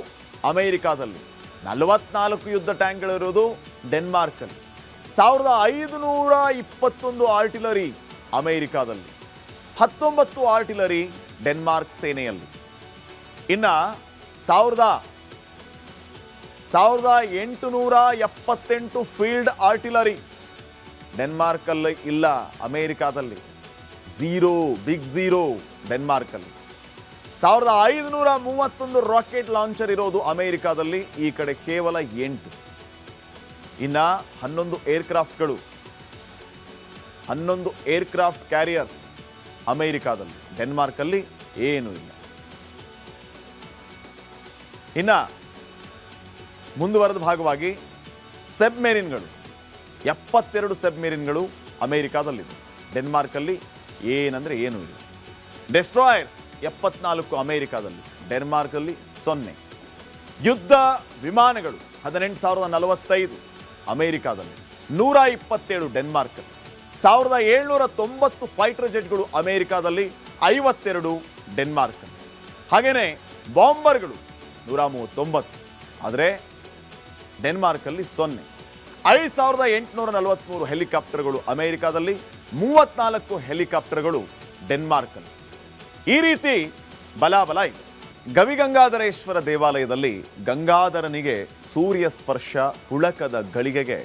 ಅಮೇರಿಕಾದಲ್ಲಿ. 44 ಯುದ್ಧ ಟ್ಯಾಂಕ್ಗಳಿರೋದು ಡೆನ್ಮಾರ್ಕಲ್ಲಿ. 1,521 ಆರ್ಟಿಲರಿ ಅಮೇರಿಕಾದಲ್ಲಿ, 19 ಆರ್ಟಿಲರಿ ಡೆನ್ಮಾರ್ಕ್ ಸೇನೆಯಲ್ಲಿ. ಇನ್ನು 1,878 ಫೀಲ್ಡ್ ಆರ್ಟಿಲರಿ ಡೆನ್ಮಾರ್ಕಲ್ಲಿ ಇಲ್ಲ, ಅಮೇರಿಕಾದಲ್ಲಿ. ಬಿಗ್ ಝೀರೋ ಡೆನ್ಮಾರ್ಕಲ್ಲಿ. 1,531 ರಾಕೆಟ್ ಲಾಂಚರ್ ಇರೋದು ಅಮೇರಿಕಾದಲ್ಲಿ, ಈ ಕಡೆ ಕೇವಲ 8. ಇನ್ನು 11 ಏರ್ಕ್ರಾಫ್ಟ್ಗಳು, 11 ಏರ್ಕ್ರಾಫ್ಟ್ ಕ್ಯಾರಿಯರ್ಸ್ ಅಮೇರಿಕಾದಲ್ಲಿ. ಡೆನ್ಮಾರ್ಕಲ್ಲಿ ಏನೂ ಇಲ್ಲ. ಇನ್ನು ಮುಂದುವರೆದ ಭಾಗವಾಗಿ ಸಬ್ಮೆರಿನ್ಗಳು, 72 ಸಬ್ಮೆರಿನ್ಗಳು ಅಮೇರಿಕಾದಲ್ಲಿದೆ. ಡೆನ್ಮಾರ್ಕಲ್ಲಿ ಏನಂದರೆ ಏನೂ ಇಲ್ಲ. ಡೆಸ್ಟ್ರಾಯರ್ಸ್ 74 ಅಮೇರಿಕಾದಲ್ಲಿ, ಡೆನ್ಮಾರ್ಕಲ್ಲಿ 0. ಯುದ್ಧ ವಿಮಾನಗಳು 18,045 ಅಮೇರಿಕಾದಲ್ಲಿ, 127 ಡೆನ್ಮಾರ್ಕಲ್ಲಿ. 1,790 ಫೈಟರ್ ಜೆಟ್ಗಳು ಅಮೇರಿಕಾದಲ್ಲಿ, 52 ಡೆನ್ಮಾರ್ಕಲ್ಲಿ. ಹಾಗೆಯೇ ಬಾಂಬರ್ಗಳು 139, ಆದರೆ ಡೆನ್ಮಾರ್ಕಲ್ಲಿ 0. 5843 ಹೆಲಿಕಾಪ್ಟರ್ಗಳು ಅಮೆರಿಕಾದಲ್ಲಿ, 34 ಹೆಲಿಕಾಪ್ಟರ್ಗಳು ಡೆನ್ಮಾರ್ಕ್ನಲ್ಲಿ. ಈ ರೀತಿ ಬಲಾಬಲ ಇದೆ. ಗವಿಗಂಗಾಧರೇಶ್ವರ ದೇವಾಲಯದಲ್ಲಿ ಗಂಗಾಧರನಿಗೆ ಸೂರ್ಯ ಸ್ಪರ್ಶ ಹುಳಕದ ಗಳಿಗೆಗೆ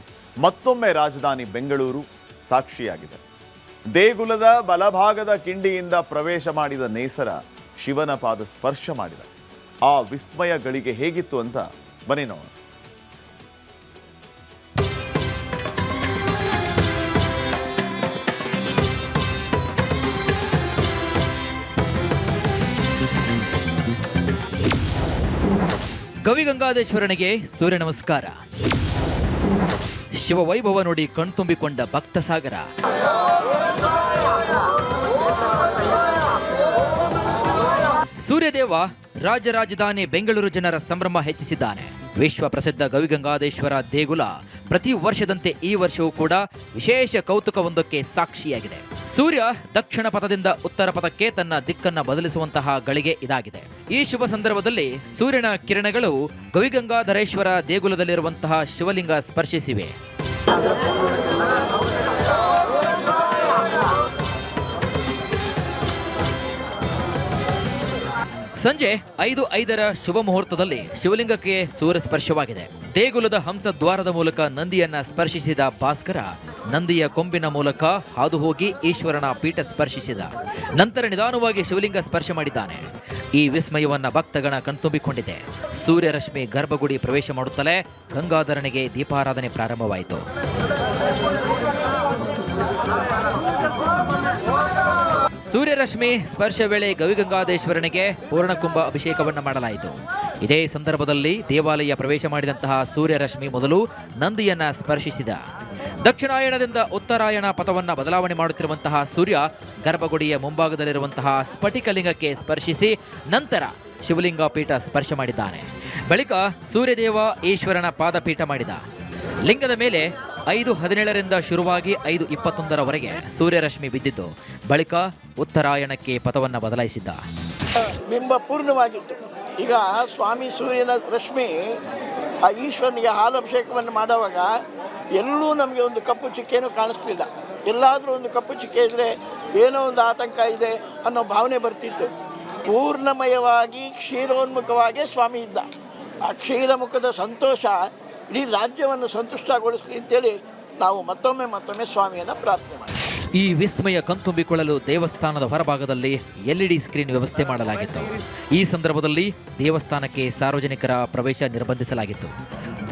ಮತ್ತೊಮ್ಮೆ ರಾಜಧಾನಿ ಬೆಂಗಳೂರು ಸಾಕ್ಷಿಯಾಗಿದೆ. ದೇಗುಲದ ಬಲಭಾಗದ ಕಿಂಡಿಯಿಂದ ಪ್ರವೇಶ ಮಾಡಿದ ನೇಸರ ಶಿವನ ಪಾದ ಸ್ಪರ್ಶ ಮಾಡಿದ. ಆ ವಿಸ್ಮಯ ಗಳಿಗೆ ಹೇಗಿತ್ತು ಅಂತ ಬನ್ನಿ ನೋಡೋಣ. ಗವಿಗಂಗಾಧರೇಶ್ವರನಿಗೆ ಸೂರ್ಯ ನಮಸ್ಕಾರ. ಶಿವವೈಭವ ನೋಡಿ ಕಣ್ತುಂಬಿಕೊಂಡ ಭಕ್ತ ಸಾಗರ. ಸೂರ್ಯದೇವ ರಾಜರಾಜಧಾನಿ ಬೆಂಗಳೂರು ಜನರ ಸಂಭ್ರಮ ಹೆಚ್ಚಿಸಿದ್ದಾನೆ. ವಿಶ್ವ ಪ್ರಸಿದ್ಧ ಗವಿಗಂಗಾಧರೇಶ್ವರ ದೇಗುಲ ಪ್ರತಿ ವರ್ಷದಂತೆ ಈ ವರ್ಷವೂ ಕೂಡ ವಿಶೇಷ ಕೌತುಕವೊಂದಕ್ಕೆ ಸಾಕ್ಷಿಯಾಗಿದೆ. ಸೂರ್ಯ ದಕ್ಷಿಣ ಪಥದಿಂದ ಉತ್ತರ ಪಥಕ್ಕೆ ತನ್ನ ದಿಕ್ಕನ್ನ ಬದಲಿಸುವಂತಹ ಗಳಿಗೆ ಇದಾಗಿದೆ. ಈ ಶುಭ ಸಂದರ್ಭದಲ್ಲಿ ಸೂರ್ಯನ ಕಿರಣಗಳು ಗವಿಗಂಗಾಧರೇಶ್ವರ ದೇಗುಲದಲ್ಲಿರುವಂತಹ ಶಿವಲಿಂಗ ಸ್ಪರ್ಶಿಸಿವೆ. ಸಂಜೆ 5:05 ಶುಭ ಮುಹೂರ್ತದಲ್ಲಿ ಶಿವಲಿಂಗಕ್ಕೆ ಸೂರ್ಯ ಸ್ಪರ್ಶವಾಗಿದೆ. ದೇಗುಲದ ಹಂಸ ದ್ವಾರದ ಮೂಲಕ ನಂದಿಯನ್ನ ಸ್ಪರ್ಶಿಸಿದ ಭಾಸ್ಕರ ನಂದಿಯ ಕೊಂಬಿನ ಮೂಲಕ ಹಾದು ಹೋಗಿ ಈಶ್ವರನ ಪೀಠ ಸ್ಪರ್ಶಿಸಿದ ನಂತರ ನಿಧಾನವಾಗಿ ಶಿವಲಿಂಗ ಸ್ಪರ್ಶ ಮಾಡಿದ್ದಾನೆ. ಈ ವಿಸ್ಮಯವನ್ನ ಭಕ್ತಗಣ ಕಣ್ತುಂಬಿಕೊಂಡಿದೆ. ಸೂರ್ಯರಶ್ಮಿ ಗರ್ಭಗುಡಿ ಪ್ರವೇಶ ಮಾಡುತ್ತಲೇ ಗಂಗಾಧರನಿಗೆ ದೀಪಾರಾಧನೆ ಪ್ರಾರಂಭವಾಯಿತು. ಸೂರ್ಯರಶ್ಮಿ ಸ್ಪರ್ಶ ವೇಳೆ ಗವಿಗಂಗಾಧರೇಶ್ವರನಿಗೆ ಪೂರ್ಣಕುಂಭ ಅಭಿಷೇಕವನ್ನು ಮಾಡಲಾಯಿತು. ಇದೇ ಸಂದರ್ಭದಲ್ಲಿ ದೇವಾಲಯ ಪ್ರವೇಶ ಮಾಡಿದಂತಹ ಸೂರ್ಯರಶ್ಮಿ ಮೊದಲು ನಂದಿಯನ್ನ ಸ್ಪರ್ಶಿಸಿದ. ದಕ್ಷಿಣಾಯಣದಿಂದ ಉತ್ತರಾಯಣ ಪಥವನ್ನ ಬದಲಾವಣೆ ಮಾಡುತ್ತಿರುವಂತಹ ಸೂರ್ಯ ಗರ್ಭಗುಡಿಯ ಮುಂಭಾಗದಲ್ಲಿರುವಂತಹ ಸ್ಫಟಿಕಲಿಂಗಕ್ಕೆ ಸ್ಪರ್ಶಿಸಿ ನಂತರ ಶಿವಲಿಂಗ ಪೀಠ ಸ್ಪರ್ಶ ಮಾಡಿದ್ದಾನೆ. ಬಳಿಕ ಸೂರ್ಯದೇವ ಈಶ್ವರನ ಪಾದಪೀಠ ಮಾಡಿದ. ಲಿಂಗದ ಮೇಲೆ 5:17 ಶುರುವಾಗಿ 5:21 ಸೂರ್ಯರಶ್ಮಿ ಬಿದ್ದಿದ್ದು ಬಳಿಕ ಉತ್ತರಾಯಣಕ್ಕೆ ಪಥವನ್ನು ಬದಲಾಯಿಸಿದ್ದ. ಬಿಂಬ ಪೂರ್ಣವಾಗಿತ್ತು. ಈಗ ಸ್ವಾಮಿ ಸೂರ್ಯನ ರಶ್ಮಿ ಆ ಈಶ್ವರನಿಗೆ ಹಾಲಭಿಷೇಕವನ್ನು ಮಾಡುವಾಗ ಎಲ್ಲೂ ನಮಗೆ ಒಂದು ಕಪ್ಪು ಚುಕ್ಕೆನೂ ಕಾಣಿಸ್ಲಿಲ್ಲ. ಎಲ್ಲಾದರೂ ಒಂದು ಕಪ್ಪು ಚುಕ್ಕೆ ಇದ್ದರೆ ಏನೋ ಒಂದು ಆತಂಕ ಇದೆ ಅನ್ನೋ ಭಾವನೆ ಬರ್ತಿತ್ತು. ಪೂರ್ಣಮಯವಾಗಿ ಕ್ಷೀರೋನ್ಮುಖವಾಗಿ ಸ್ವಾಮಿ ಇದ್ದ. ಆ ಕ್ಷೀರಮುಖದ ಸಂತೋಷ ಇಡೀ ರಾಜ್ಯವನ್ನು ಸಂತುಷ್ಟಗೊಳಿಸಲಿ ಅಂತೇಳಿ ನಾವು ಮತ್ತೊಮ್ಮೆ ಸ್ವಾಮಿಯನ್ನು ಪ್ರಾರ್ಥನೆ ಮಾಡಿ. ಈ ವಿಸ್ಮಯ ಕಣ್ತುಂಬಿಕೊಳ್ಳಲು ದೇವಸ್ಥಾನದ ಹೊರಭಾಗದಲ್ಲಿ LED ಸ್ಕ್ರೀನ್ ವ್ಯವಸ್ಥೆ ಮಾಡಲಾಗಿತ್ತು. ಈ ಸಂದರ್ಭದಲ್ಲಿ ದೇವಸ್ಥಾನಕ್ಕೆ ಸಾರ್ವಜನಿಕರ ಪ್ರವೇಶ ನಿರ್ಬಂಧಿಸಲಾಗಿತ್ತು.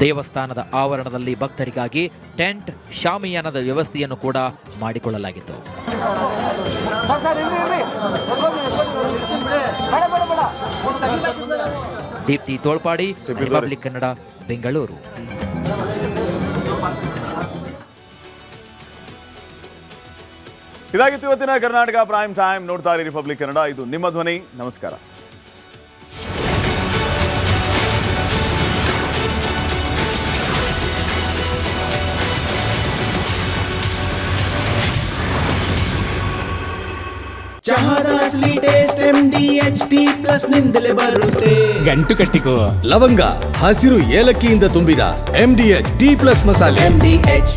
ದೇವಸ್ಥಾನದ ಆವರಣದಲ್ಲಿ ಭಕ್ತರಿಗಾಗಿ ಟೆಂಟ್, ಶಾಮಿಯಾನದ ವ್ಯವಸ್ಥೆಯನ್ನು ಕೂಡ ಮಾಡಿಕೊಳ್ಳಲಾಗಿತ್ತು. ದೀಪ್ತಿ ತೋಳ್ಪಾಡಿ, ರಿಪಬ್ಲಿಕ್ ಕನ್ನಡ, ಬೆಂಗಳೂರು. ಇದಾಗಿತ್ತು ಇವತ್ತಿನ ಕರ್ನಾಟಕ ಪ್ರೈಮ್ ಟೈಮ್. ನೋಡ್ತಾ ಇರಿ ರಿಪಬ್ಲಿಕ್ ಕನ್ನಡ, ಇದು ನಿಮ್ಮ ಧ್ವನಿ. ನಮಸ್ಕಾರ. ಚಹಾದ ಅಸಲಿ ಟೇಸ್ಟ್ MDHT+ ನಿಂದಲೇ ಬರುತ್ತೆ. ಗಂಟು ಕಟ್ಟಿಕೋ. ಲವಂಗ, ಹಸಿರು ಏಲಕ್ಕಿಯಿಂದ ತುಂಬಿದ MDHT+ ಮಸಾಲೆ. MDH